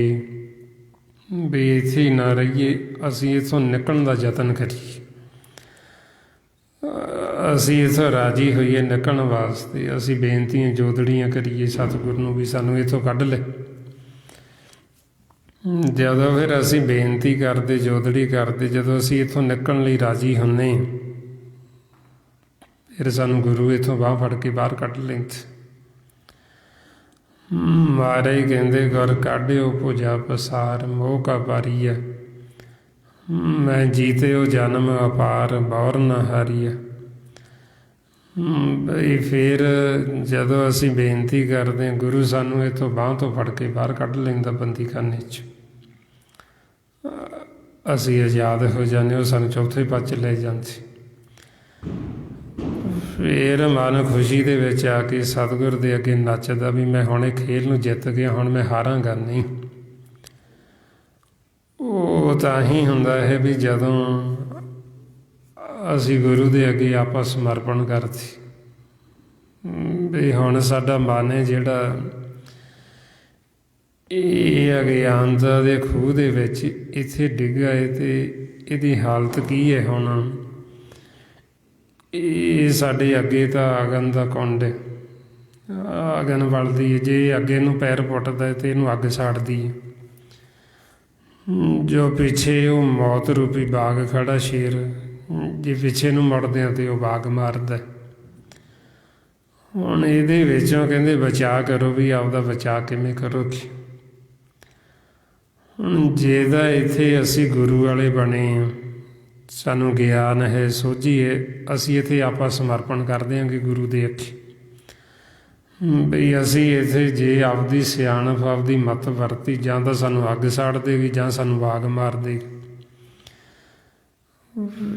ਵੀ ਇੱਥੇ ਹੀ ਨਾ ਰਹੀਏ, ਅਸੀਂ ਇੱਥੋਂ ਨਿਕਲਣ ਦਾ ਯਤਨ ਕਰੀਏ, ਅਸੀਂ ਇੱਥੋਂ ਰਾਜੀ ਹੋਈਏ ਨਿਕਲਣ ਵਾਸਤੇ। ਅਸੀਂ ਬੇਨਤੀਆਂ ਜੋਦੜੀਆਂ ਕਰੀਏ ਸਤਿਗੁਰੂ ਨੂੰ ਵੀ ਸਾਨੂੰ ਇੱਥੋਂ ਕੱਢ ਲੈ। ਜਦੋਂ ਫਿਰ ਅਸੀਂ ਬੇਨਤੀ ਕਰਦੇ, ਜੋਦੜੀ ਕਰਦੇ, ਜਦੋਂ ਅਸੀਂ ਇੱਥੋਂ ਨਿਕਲਣ ਲਈ ਰਾਜੀ ਹੁੰਦੇ, ਫਿਰ ਸਾਨੂੰ ਗੁਰੂ ਇੱਥੋਂ ਬਾਂਹ ਫੜ ਕੇ ਬਾਹਰ ਕੱਢ ਲੈਂਦੇ। ਮਹਾਰਾਜ ਕਹਿੰਦੇ ਗੁਰ ਕਾਢਿਓ ਭੁਜਾ ਪਸਾਰ, ਮੋਹ ਕਾ ਪਾਰੀ ਹੈ, ਮੈਂ ਜੀਤਿਓ ਜਨਮ ਅਪਾਰ, ਬੌਰ ਨਾ ਹਾਰੀ ਹੈ। ਬਈ ਫਿਰ ਜਦੋਂ ਅਸੀਂ ਬੇਨਤੀ ਕਰਦੇ ਹਾਂ, ਗੁਰੂ ਸਾਨੂੰ ਇੱਥੋਂ ਬਾਂਹ ਤੋਂ ਫੜ ਕੇ ਬਾਹਰ ਕੱਢ ਲੈਂਦਾ ਬੰਦੀਖਾਨੇ 'ਚ, ਅਸੀਂ ਆਜ਼ਾਦ ਹੋ ਜਾਂਦੇ, ਉਹ ਸਾਨੂੰ ਚੌਥੇ ਪਾਸੇ ਲੈ ਜਾਂਦੇ। ਫਿਰ ਮਨ ਖੁਸ਼ੀ ਦੇ ਵਿੱਚ ਆ ਕੇ ਸਤਿਗੁਰ ਦੇ ਅੱਗੇ ਨੱਚਦਾ ਵੀ ਮੈਂ ਹੁਣ ਇਹ ਖੇਲ ਨੂੰ ਜਿੱਤ ਗਿਆ, ਹੁਣ ਮੈਂ ਹਾਰਾਂਗਾ ਨਹੀਂ। ਉਹ ਤਾਂ ਹੀ ਹੁੰਦਾ ਹੈ ਵੀ ਜਦੋਂ ਅਸੀਂ ਗੁਰੂ ਦੇ ਅੱਗੇ ਆਪਾਂ ਸਮਰਪਣ ਕਰਦੇ, ਵੀ ਹੁਣ ਸਾਡਾ ਮਨ ਹੈ ਜਿਹੜਾ ਇਹ ਅਗਿਆਨਤਾ ਦੇ ਖੂਹ ਦੇ ਵਿੱਚ ਇੱਥੇ ਡਿੱਗਾ ਹੈ, ਅਤੇ ਇਹਦੀ ਹਾਲਤ ਕੀ ਹੈ ਹੁਣ। ਇਹ ਸਾਡੇ ਅੱਗੇ ਤਾਂ ਅਗਨ ਦਾ ਕੁੰਡ ਹੈ, ਅਗਨ ਬਲਦੀ ਹੈ, ਜੇ ਅੱਗੇ ਨੂੰ ਪੈਰ ਪੁੱਟਦਾ ਤਾਂ ਇਹਨੂੰ ਅੱਗ ਸਾੜਦੀ ਹੈ। ਜੋ ਪਿੱਛੇ ਉਹ ਮੌਤ ਰੂਪੀ ਬਾਗ ਖੜਾ ਸ਼ੇਰ, ਜੇ ਪਿੱਛੇ ਨੂੰ ਮੁੜਦੇ ਹਾਂ ਤਾਂ ਉਹ ਬਾਗ ਮਾਰਦਾ। ਹੁਣ ਇਹਦੇ ਵਿੱਚੋਂ ਕਹਿੰਦੇ ਬਚਾਅ ਕਰੋ, ਵੀ ਆਪਦਾ ਬਚਾਅ ਕਿਵੇਂ ਕਰੋਗੇ। ਹੁਣ ਜੇ ਤਾਂ ਇੱਥੇ ਅਸੀਂ ਗੁਰੂ ਵਾਲੇ ਬਣੇ ਹਾਂ, ਸਾਨੂੰ ਗਿਆਨ ਹੈ, ਸੋਝੀ ਹੈ, ਅਸੀਂ ਇੱਥੇ ਆਪਾਂ ਸਮਰਪਣ ਕਰ ਦਿਆਂਗੇ ਗੁਰੂ ਦੇ ਅੱਗੇ। ਬਈ ਅਸੀਂ ਇੱਥੇ ਜੇ ਆਪਦੀ ਸਿਆਣਪ ਆਪਦੀ ਮੱਤ ਵਰਤੀ, ਜਾਂ ਤਾਂ ਸਾਨੂੰ ਅੱਗ ਸਾੜ ਦੇਗੀ ਜਾਂ ਸਾਨੂੰ ਬਾਗ ਮਾਰ ਦੇਗੀ।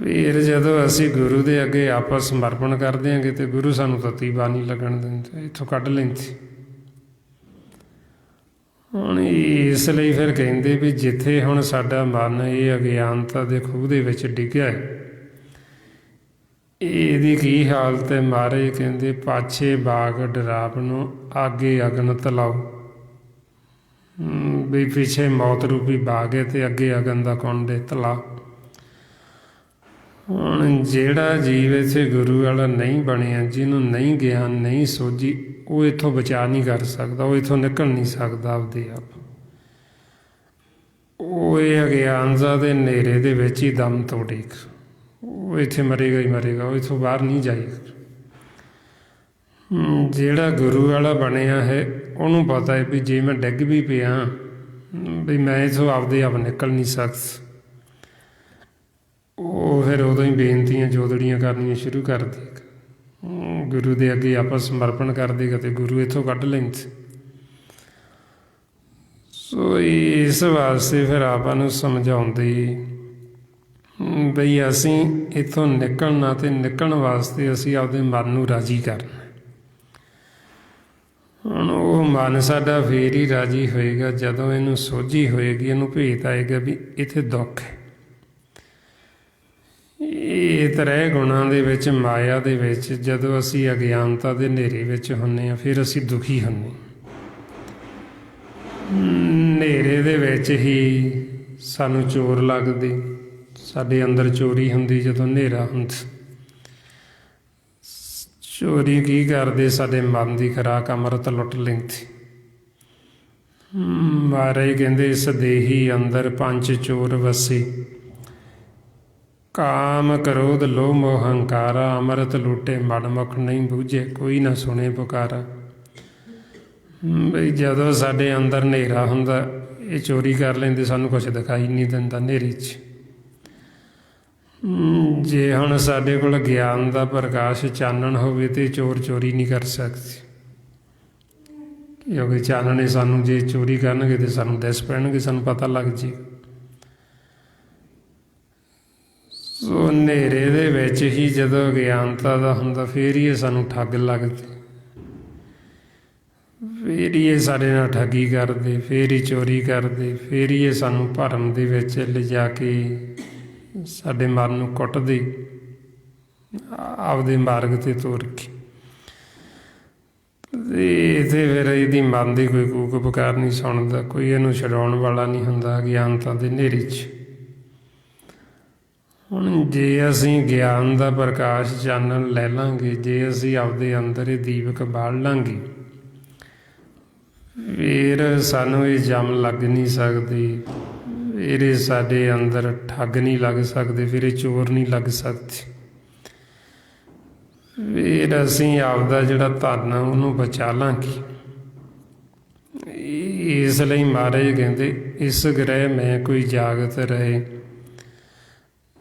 ਫਿਰ ਜਦੋਂ ਅਸੀਂ ਗੁਰੂ ਦੇ ਅੱਗੇ ਆਪਾਂ ਸਮਰਪਣ ਕਰ ਦਿਆਂਗੇ ਤਾਂ ਗੁਰੂ ਸਾਨੂੰ ਤੱਤੀ ਬਾਣੀ ਲੱਗਣ ਦਿੰਦੇ, ਇੱਥੋਂ ਕੱਢ ਲੈਂਦੇ। ਹੁਣ ਇਸ ਲਈ ਫਿਰ ਕਹਿੰਦੇ ਵੀ ਜਿੱਥੇ ਹੁਣ ਸਾਡਾ ਮਨ ਇਹ ਅਗਿਆਨਤਾ ਦੇ ਖੂਹ ਦੇ ਵਿੱਚ ਡਿੱਗਿਆ ਹੈ, ਇਹਦੀ ਕੀ ਹਾਲਤ ਹੈ। ਮਹਾਰਾਜ ਕਹਿੰਦੇ ਪਾਛੇ ਬਾਗ ਡਰਾਵ ਨੂੰ ਆਗੇ ਅਗਨ ਤਲਾਓ, ਵੀ ਪਿੱਛੇ ਮੌਤ ਰੂਪੀ ਬਾਗ ਹੈ ਅਤੇ ਅੱਗੇ ਅਗਨ ਦਾ ਕੁੰਡ ਹੈ, ਤਲਾ। ਹੁਣ ਜਿਹੜਾ ਜੀਵ ਇੱਥੇ ਗੁਰੂ ਵਾਲਾ ਨਹੀਂ ਬਣਿਆ, ਜਿਹਨੂੰ ਨਹੀਂ ਗਿਆਨ ਨਹੀਂ ਸੋਝੀ, ਉਹ ਇੱਥੋਂ ਬਚਾ ਨਹੀਂ ਕਰ ਸਕਦਾ, ਉਹ ਇੱਥੋਂ ਨਿਕਲ ਨਹੀਂ ਸਕਦਾ ਆਪਦੇ ਆਪ। ਉਹ ਇਹ ਅਗਿਆਨਤਾ ਦੇ ਹਨੇਰੇ ਦੇ ਵਿੱਚ ਹੀ ਦਮ ਤੋੜੇਗਾ, ਉਹ ਇੱਥੇ ਮਰੇਗਾ ਹੀ ਮਰੇਗਾ, ਉਹ ਇੱਥੋਂ ਬਾਹਰ ਨਹੀਂ ਜਾਏਗਾ। ਜਿਹੜਾ ਗੁਰੂ ਵਾਲਾ ਬਣਿਆ ਹੈ ਉਹਨੂੰ ਪਤਾ ਹੈ ਵੀ ਜੇ ਮੈਂ ਡਿੱਗ ਵੀ ਪਿਆ ਵੀ ਮੈਂ ਇੱਥੋਂ ਆਪਦੇ ਆਪ ਨਿਕਲ ਨਹੀਂ ਸਕਦਾ। ਉਹ ਫਿਰ ਉਦੋਂ ਹੀ ਬੇਨਤੀਆਂ ਜੋਦੜੀਆਂ ਕਰਨੀਆਂ ਸ਼ੁਰੂ ਕਰ ਦੇਗਾ, ਗੁਰੂ ਦੇ ਅੱਗੇ ਆਪਾਂ ਸਮਰਪਣ ਕਰ ਦੇਗਾ ਅਤੇ ਗੁਰੂ ਇੱਥੋਂ ਕੱਢ ਲੈਂਦੇ। ਸੋ ਇਸ ਵਾਸਤੇ ਫਿਰ ਆਪਾਂ ਨੂੰ ਸਮਝਾਉਂਦੇ ਬਈ ਅਸੀਂ ਇੱਥੋਂ ਨਿਕਲਣਾ, ਅਤੇ ਨਿਕਲਣ ਵਾਸਤੇ ਅਸੀਂ ਆਪਦੇ ਮਨ ਨੂੰ ਰਾਜ਼ੀ ਕਰਨਾ। ਹੁਣ ਉਹ ਮਨ ਸਾਡਾ ਫੇਰ ਹੀ ਰਾਜ਼ੀ ਹੋਏਗਾ ਜਦੋਂ ਇਹਨੂੰ ਸੋਝੀ ਹੋਏਗੀ, ਇਹਨੂੰ ਭੇਤ ਆਏਗਾ ਵੀ ਇੱਥੇ ਦੁੱਖ ਹੈ। ਇਹ ਤਰ੍ਹਾਂ ਗੁਣਾਂ ਦੇ ਵਿੱਚ, ਮਾਇਆ ਦੇ ਵਿੱਚ ਜਦੋਂ ਅਸੀਂ ਅਗਿਆਨਤਾ ਦੇ ਹਨੇਰੇ ਵਿੱਚ ਹੁੰਦੇ ਹਾਂ, ਫਿਰ ਅਸੀਂ ਦੁਖੀ ਹੁੰਦੇ। ਹਨੇਰੇ ਦੇ ਵਿੱਚ ਹੀ ਸਾਨੂੰ ਚੋਰ ਲੱਗਦੇ, ਸਾਡੇ ਅੰਦਰ ਚੋਰੀ ਹੁੰਦੀ। ਜਦੋਂ ਹਨੇਰਾ ਹੁੰਦਾ, ਚੋਰੀ ਕੀ ਕਰਦੇ, ਸਾਡੇ ਮਨ ਦੀ ਖੁਰਾਕ ਅੰਮ੍ਰਿਤ ਲੁੱਟ ਲੈਂਦੀ। ਮਹਾਰਾਜ ਕਹਿੰਦੇ ਇਸ ਦੇਹੀ ਅੰਦਰ ਪੰਜ ਚੋਰ ਵਸੇ, ਕਾਮ ਕ੍ਰੋਧ ਲੋਭ ਮੋਹ ਹੰਕਾਰਾ, ਅੰਮ੍ਰਿਤ ਲੁੱਟੇ ਮਨਮੁਖ ਨਹੀਂ ਬੂਝੇ, ਕੋਈ ਨਾ ਸੁਣੇ ਪੁਕਾਰਾ। ਬਈ ਜਦੋਂ ਸਾਡੇ ਅੰਦਰ ਹਨੇਰਾ ਹੁੰਦਾ, ਇਹ ਚੋਰੀ ਕਰ ਲੈਂਦੇ, ਸਾਨੂੰ ਕੁਛ ਦਿਖਾਈ ਨਹੀਂ ਦਿੰਦਾ ਹਨੇਰੇ 'ਚ। ਜੇ ਹੁਣ ਸਾਡੇ ਕੋਲ ਗਿਆਨ ਦਾ ਪ੍ਰਕਾਸ਼ ਚਾਨਣ ਹੋਵੇ ਤਾਂ ਚੋਰ ਚੋਰੀ ਨਹੀਂ ਕਰ ਸਕਦੇ, ਕਿਉਂਕਿ ਚਾਨਣੇ ਸਾਨੂੰ ਜੇ ਚੋਰੀ ਕਰਨਗੇ ਤਾਂ ਸਾਨੂੰ ਦਿਸ ਪੈਣਗੇ, ਸਾਨੂੰ ਪਤਾ ਲੱਗ ਜੇ। ਸੋ ਹਨੇਰੇ ਦੇ ਵਿੱਚ ਹੀ ਜਦੋਂ ਅਗਿਆਨਤਾ ਦਾ ਹੁੰਦਾ, ਫਿਰ ਹੀ ਇਹ ਸਾਨੂੰ ਠੱਗ ਲੱਗਦੇ, ਫਿਰ ਹੀ ਇਹ ਸਾਡੇ ਨਾਲ ਠੱਗੀ ਕਰਦੇ, ਫਿਰ ਹੀ ਚੋਰੀ ਕਰਦੇ, ਫਿਰ ਹੀ ਇਹ ਸਾਨੂੰ ਭਰਮ ਦੇ ਵਿੱਚ ਲਿਜਾ ਕੇ ਸਾਡੇ ਮਨ ਨੂੰ ਕੁੱਟਦੇ, ਆਪਦੇ ਮਾਰਗ 'ਤੇ ਤੋਰ ਕੇ। ਇੱਥੇ ਫਿਰ ਇਹਦੀ ਮਨ ਦੀ ਕੋਈ ਕੂਕ ਪੁਕਾਰ ਨਹੀਂ ਸੁਣਦਾ, ਕੋਈ ਇਹਨੂੰ ਛਡਾਉਣ ਵਾਲਾ ਨਹੀਂ ਹੁੰਦਾ ਅਗਿਆਨਤਾ ਦੇ ਹਨੇਰੇ 'ਚ। ਹੁਣ ਜੇ ਅਸੀਂ ਗਿਆਨ ਦਾ ਪ੍ਰਕਾਸ਼ ਚਾਨਣ ਲੈ ਲਾਂਗੇ, ਜੇ ਅਸੀਂ ਆਪਦੇ ਅੰਦਰ ਇਹ ਦੀਪਕ ਬਾਲ ਲਾਂਗੇ, ਫਿਰ ਸਾਨੂੰ ਇਹ ਜੰਮ ਲੱਗ ਨਹੀਂ ਸਕਦੀ, ਫਿਰ ਇਹ ਸਾਡੇ ਅੰਦਰ ਠੱਗ ਨਹੀਂ ਲੱਗ ਸਕਦੇ, ਫਿਰ ਇਹ ਚੋਰ ਨਹੀਂ ਲੱਗ ਸਕਦੇ। ਫਿਰ ਅਸੀਂ ਆਪਦਾ ਜਿਹੜਾ ਧਨ ਆ ਉਹਨੂੰ ਬਚਾ ਲਾਂਗੇ। ਇਸ ਲਈ ਮਹਾਰਾਜ ਕਹਿੰਦੇ ਇਸ ਗ੍ਰਹਿ ਮੈਂ ਕੋਈ ਜਾਗਤ ਰਹੇ,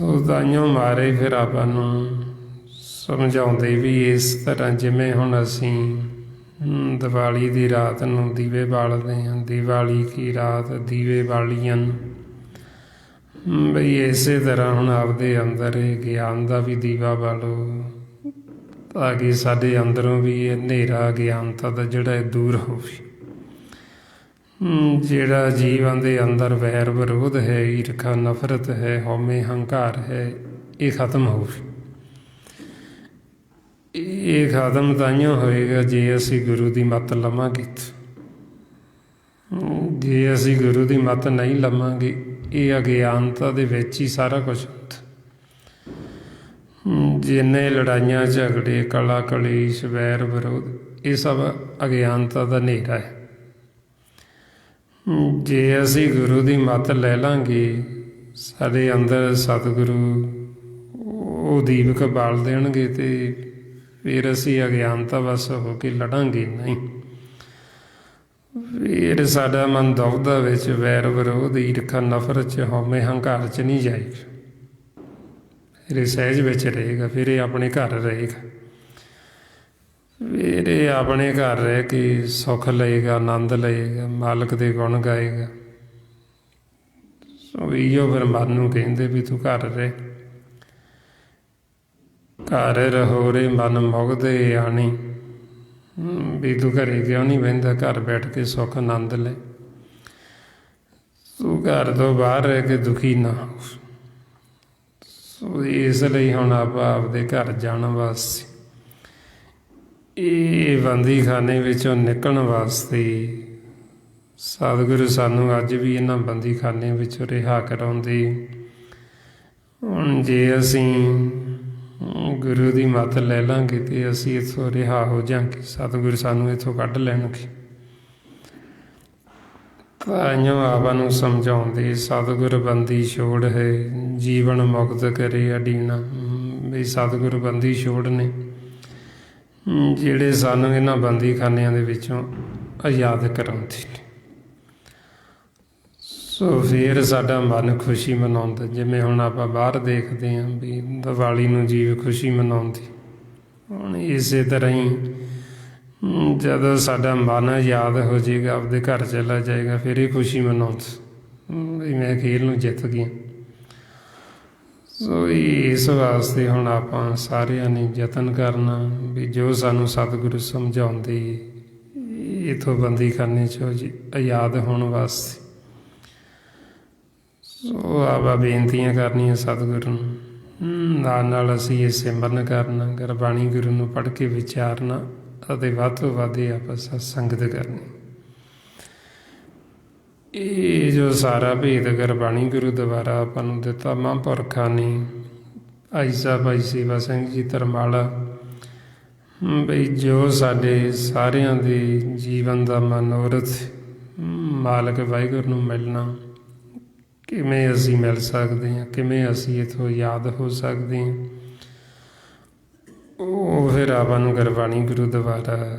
ਸੋ ਤਾਈਓ ਮਾਰੇ ਫਿਰ ਆਪਾਂ ਨੂੰ ਸਮਝਾਉਂਦੇ ਵੀ ਇਸ ਤਰ੍ਹਾਂ ਜਿਵੇਂ ਹੁਣ ਅਸੀਂ ਦੀਵਾਲੀ ਦੀ ਰਾਤ ਨੂੰ ਦੀਵੇ ਬਾਲਦੇ ਹਾਂ, ਦੀਵਾਲੀ ਕੀ ਰਾਤ ਦੀਵੇ ਬਾਲੀਆਂ, ਬਈ ਇਸੇ ਤਰ੍ਹਾਂ ਹੁਣ ਆਪਦੇ ਅੰਦਰ ਇਹ ਗਿਆਨ ਦਾ ਵੀ ਦੀਵਾ ਬਾਲੋ, ਤਾਂ ਕਿ ਸਾਡੇ ਅੰਦਰੋਂ ਵੀ ਇਹ ਹਨੇਰਾ ਗਿਆਨਤਾ ਦਾ ਜਿਹੜਾ ਇਹ ਦੂਰ ਹੋਵੇ। ਜਿਹੜਾ ਜੀਵਾਂ ਦੇ ਅੰਦਰ ਵੈਰ ਵਿਰੋਧ ਹੈ, ਈਰਖਾ ਨਫ਼ਰਤ ਹੈ, ਹਉਮੈ ਹੰਕਾਰ ਹੈ, ਇਹ ਖਤਮ ਹੋਵੇ। ਇਹ ਖਤਮ ਤਾਈਓ ਹੋਏਗਾ ਜੇ ਅਸੀਂ ਗੁਰੂ ਦੀ ਮੱਤ ਲਵਾਂਗੇ। ਜੇ ਅਸੀਂ ਗੁਰੂ ਦੀ ਮੱਤ ਨਹੀਂ ਲਵਾਂਗੇ, ਇਹ ਅਗਿਆਨਤਾ ਦੇ ਵਿੱਚ ਹੀ ਸਾਰਾ ਕੁਝ ਹੁੰਦਾ। ਜਿੰਨੇ ਲੜਾਈਆਂ ਝਗੜੇ ਕਲਾ ਕਲੇਸ਼ ਵੈਰ ਵਿਰੋਧ, ਇਹ ਸਭ ਅਗਿਆਨਤਾ ਦਾ ਹਨੇਰਾ ਹੈ। ਜੇ ਅਸੀਂ ਗੁਰੂ ਦੀ ਮੱਤ ਲੈ ਲਾਂਗੇ, ਸਾਡੇ ਅੰਦਰ ਸਤਿਗੁਰੂ ਉਹ ਦੀਪਕ ਬਾਲ ਦੇਣਗੇ, ਅਤੇ ਫਿਰ ਅਸੀਂ ਅਗਿਆਨਤਾ ਵਸ ਹੋ ਕੇ ਲੜਾਂਗੇ ਨਹੀਂ। ਫਿਰ ਸਾਡਾ ਮਨ ਦੁਵਿਧਾ ਵਿੱਚ ਵੈਰ ਵਿਰੋਧ ਈਰਖਾ ਨਫ਼ਰਤ 'ਚ ਹਉਮੈ ਹੰਕਾਰ 'ਚ ਨਹੀਂ ਜਾਏਗਾ। ਫਿਰ ਇਹ ਸਹਿਜ ਵਿੱਚ ਰਹੇਗਾ, ਫਿਰ ਇਹ ਆਪਣੇ ਘਰ ਰਹੇਗਾ, ਫਿਰ ਇਹ ਆਪਣੇ ਘਰ ਰਹਿ ਕੇ ਸੁੱਖ ਲਏਗਾ, ਆਨੰਦ ਲਏਗਾ, ਮਾਲਕ ਦੇ ਗੁਣ ਗਾਏਗਾ। ਸੋ ਇਹੋ ਫਿਰ ਮਨ ਨੂੰ ਕਹਿੰਦੇ ਵੀ ਤੂੰ ਘਰ ਰਹਿ, ਘਰ ਰਹੋ ਰੇ ਮਨ ਮੁਗਧੇ ਆਣੀ, ਵੀ ਤੂੰ ਘਰੇ ਕਿਉਂ ਨਹੀਂ ਬਹਿੰਦਾ, ਘਰ ਬੈਠ ਕੇ ਸੁੱਖ ਆਨੰਦ ਲੈ। ਤੂੰ ਘਰ ਤੋਂ ਬਾਹਰ ਰਹਿ ਕੇ ਦੁਖੀ ਨਾ ਹੋ। ਸੋ ਇਸ ਲਈ ਹੁਣ ਆਪਾਂ ਆਪਦੇ ਘਰ ਜਾਣ ਵਾਸਤੇ, ਇਹ ਬੰਦੀਖਾਨੇ ਵਿੱਚੋਂ ਨਿਕਲਣ ਵਾਸਤੇ ਸਤਿਗੁਰੂ ਸਾਨੂੰ ਅੱਜ ਵੀ ਇਹਨਾਂ ਬੰਦੀਖਾਨੇ ਵਿੱਚੋਂ ਰਿਹਾ ਕਰਾਉਂਦੇ। ਹੁਣ ਜੇ ਅਸੀਂ ਗੁਰੂ ਦੀ ਮੱਤ ਲੈ ਲਾਂਗੇ ਤੇ ਅਸੀਂ ਇੱਥੋਂ ਰਿਹਾ ਹੋ ਜਾਵਾਂਗੇ, ਸਤਿਗੁਰੂ ਸਾਨੂੰ ਇੱਥੋਂ ਕੱਢ ਲੈਣਗੇ। ਤਾਈਓ ਆਪਾਂ ਨੂੰ ਸਮਝਾਉਂਦੇ ਸਤਿਗੁਰ ਬੰਦੀ ਛੋੜ ਹੈ, ਜੀਵਨ ਮੁਕਤ ਕਰੇ ਅਡੀਨਾ। ਵੀ ਸਤਿਗੁਰ ਬੰਦੀ ਛੋੜ ਨੇ ਜਿਹੜੇ ਸਾਨੂੰ ਇਹਨਾਂ ਬੰਦੀਖਾਨਿਆਂ ਦੇ ਵਿੱਚੋਂ ਆਜ਼ਾਦ ਕਰਾਉਂਦੇ ਨੇ। ਸੋ ਫਿਰ ਸਾਡਾ ਮਨ ਖੁਸ਼ੀ ਮਨਾਉਂਦਾ। ਜਿਵੇਂ ਹੁਣ ਆਪਾਂ ਬਾਹਰ ਦੇਖਦੇ ਹਾਂ ਵੀ ਦੀਵਾਲੀ ਨੂੰ ਜੀਵ ਖੁਸ਼ੀ ਮਨਾਉਂਦੇ, ਹੁਣ ਇਸੇ ਤਰ੍ਹਾਂ ਹੀ ਜਦੋਂ ਸਾਡਾ ਮਨ ਯਾਦ ਹੋ ਜਾਏਗਾ, ਆਪਦੇ ਘਰ ਚਲਾ ਜਾਏਗਾ, ਫਿਰ ਇਹ ਖੁਸ਼ੀ ਮਨਾਉਂਦਾ ਵੀ ਮੈਂ ਖੇਲ ਨੂੰ ਜਿੱਤ ਗਿਆ। ਸੋ ਇਸ ਵਾਸਤੇ ਹੁਣ ਆਪਾਂ ਸਾਰਿਆਂ ਨੇ ਯਤਨ ਕਰਨਾ ਵੀ ਜੋ ਸਾਨੂੰ ਸਤਿਗੁਰੂ ਸਮਝਾਉਂਦੇ ਇੱਥੋਂ ਬੰਦੀਖਾਨੇ 'ਚੋਂ ਆਜ਼ਾਦ ਹੋਣ ਵਾਸਤੇ। ਸੋ ਆਪਾਂ ਬੇਨਤੀਆਂ ਕਰਨੀਆਂ ਸਤਿਗੁਰੂ ਨੂੰ, ਨਾਲ ਅਸੀਂ ਇਹ ਸਿਮਰਨ ਕਰਨਾ, ਗੁਰਬਾਣੀ ਗੁਰੂ ਨੂੰ ਪੜ੍ਹ ਕੇ ਵਿਚਾਰਨਾ, ਅਤੇ ਵੱਧ ਤੋਂ ਵੱਧ ਆਪਾਂ ਸੰਗਤ ਕਰਨੀ। ਇਹ ਜੋ ਸਾਰਾ ਭੇਦ ਗੁਰਬਾਣੀ ਗੁਰੂ ਦੁਆਰਾ ਆਪਾਂ ਨੂੰ ਦਿੱਤਾ ਮਹਾਂਪੁਰਖਾਂ ਨੇ, ਭਾਈ ਸਾਹਿਬ ਭਾਈ ਸੇਵਾ ਸਿੰਘ ਜੀ ਧਰਮਾਲਾ, ਬਈ ਜੋ ਸਾਡੇ ਸਾਰਿਆਂ ਦੇ ਜੀਵਨ ਦਾ ਮਨੋਰਥ ਮਾਲਕ ਵਾਹਿਗੁਰੂ ਨੂੰ ਮਿਲਣਾ, ਕਿਵੇਂ ਅਸੀਂ ਮਿਲ ਸਕਦੇ ਹਾਂ, ਕਿਵੇਂ ਅਸੀਂ ਇੱਥੋਂ ਯਾਦ ਹੋ ਸਕਦੇ ਹਾਂ, ਉਹ ਫਿਰ ਆਪਾਂ ਨੂੰ ਗੁਰਬਾਣੀ ਗੁਰੂ ਦੁਆਰਾ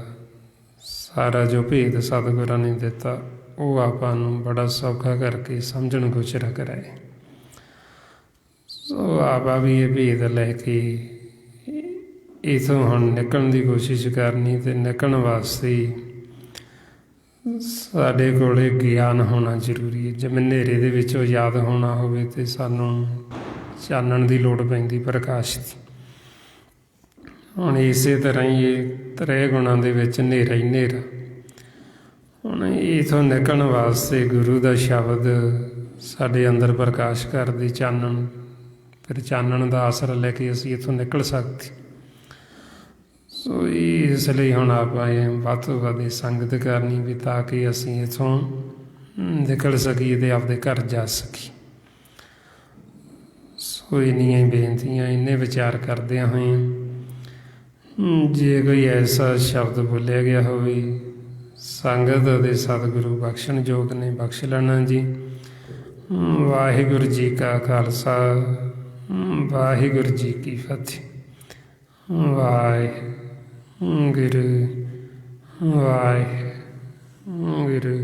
ਸਾਰਾ ਜੋ ਭੇਦ ਸਤਿਗੁਰਾਂ ਨੇ ਦਿੱਤਾ, ਉਹ ਆਪਾਂ ਨੂੰ ਬੜਾ ਸੌਖਾ ਕਰਕੇ ਸਮਝਣ ਗੋਚਰਾ ਕਰਾਏ। ਸੋ ਆਪਾਂ ਵੀ ਇਹ ਭੇਦ ਲੈ ਕੇ ਇੱਥੋਂ ਹੁਣ ਨਿਕਲਣ ਦੀ ਕੋਸ਼ਿਸ਼ ਕਰਨੀ, ਅਤੇ ਨਿਕਲਣ ਵਾਸਤੇ ਸਾਡੇ ਕੋਲ ਗਿਆਨ ਹੋਣਾ ਜ਼ਰੂਰੀ ਹੈ। ਜਿਵੇਂ ਹਨੇਰੇ ਦੇ ਵਿੱਚੋਂ ਯਾਦ ਹੋਣਾ ਹੋਵੇ ਤਾਂ ਸਾਨੂੰ ਚਾਨਣ ਦੀ ਲੋੜ ਪੈਂਦੀ, ਪ੍ਰਕਾਸ਼ ਦੀ। ਹੁਣ ਇਸੇ ਤਰ੍ਹਾਂ ਹੀ ਇਹ ਤ੍ਰੈ ਗੁਣਾਂ ਦੇ ਵਿੱਚ ਹਨੇਰਾ ਹੀ ਹਨੇਰਾ। ਹੁਣ ਇੱਥੋਂ ਨਿਕਲਣ ਵਾਸਤੇ ਗੁਰੂ ਦਾ ਸ਼ਬਦ ਸਾਡੇ ਅੰਦਰ ਪ੍ਰਕਾਸ਼ ਕਰਦੀ ਚਾਨਣ, ਫਿਰ ਚਾਨਣ ਦਾ ਆਸਰਾ ਲੈ ਕੇ ਅਸੀਂ ਇੱਥੋਂ ਨਿਕਲ ਸਕਦੇ। ਸੋ ਇਸ ਲਈ ਹੁਣ ਆਪਾਂ ਇਹ ਵੱਧ ਤੋਂ ਵੱਧ ਸੰਗਤ ਕਰਨੀ ਵੀ, ਤਾਂ ਕਿ ਅਸੀਂ ਇੱਥੋਂ ਨਿਕਲ ਸਕੀਏ ਅਤੇ ਆਪਦੇ ਘਰ ਜਾ ਸਕੀਏ। ਸੋ ਇੰਨੀਆਂ ਬੇਨਤੀਆਂ, ਇੰਨੇ ਵਿਚਾਰ ਕਰਦਿਆਂ ਹੋਏ, ਜੇ ਕੋਈ ਐਸਾ ਸ਼ਬਦ ਬੋਲਿਆ ਗਿਆ ਹੋਵੇ ਸੰਗਤ ਅਤੇ ਸਤਿਗੁਰੂ ਬਖਸ਼ਣ ਯੋਗ ਨੇ, ਬਖਸ਼ ਲੈਣਾ ਜੀ। ਵਾਹਿਗੁਰੂ ਜੀ ਕਾ ਖਾਲਸਾ, ਵਾਹਿਗੁਰੂ ਜੀ ਕੀ ਫਤਿਹ। ਵਾਹਿਗੁਰੂ ਵਾਹਿਗੁਰੂ ਵਾਹਿਗੁਰੂ।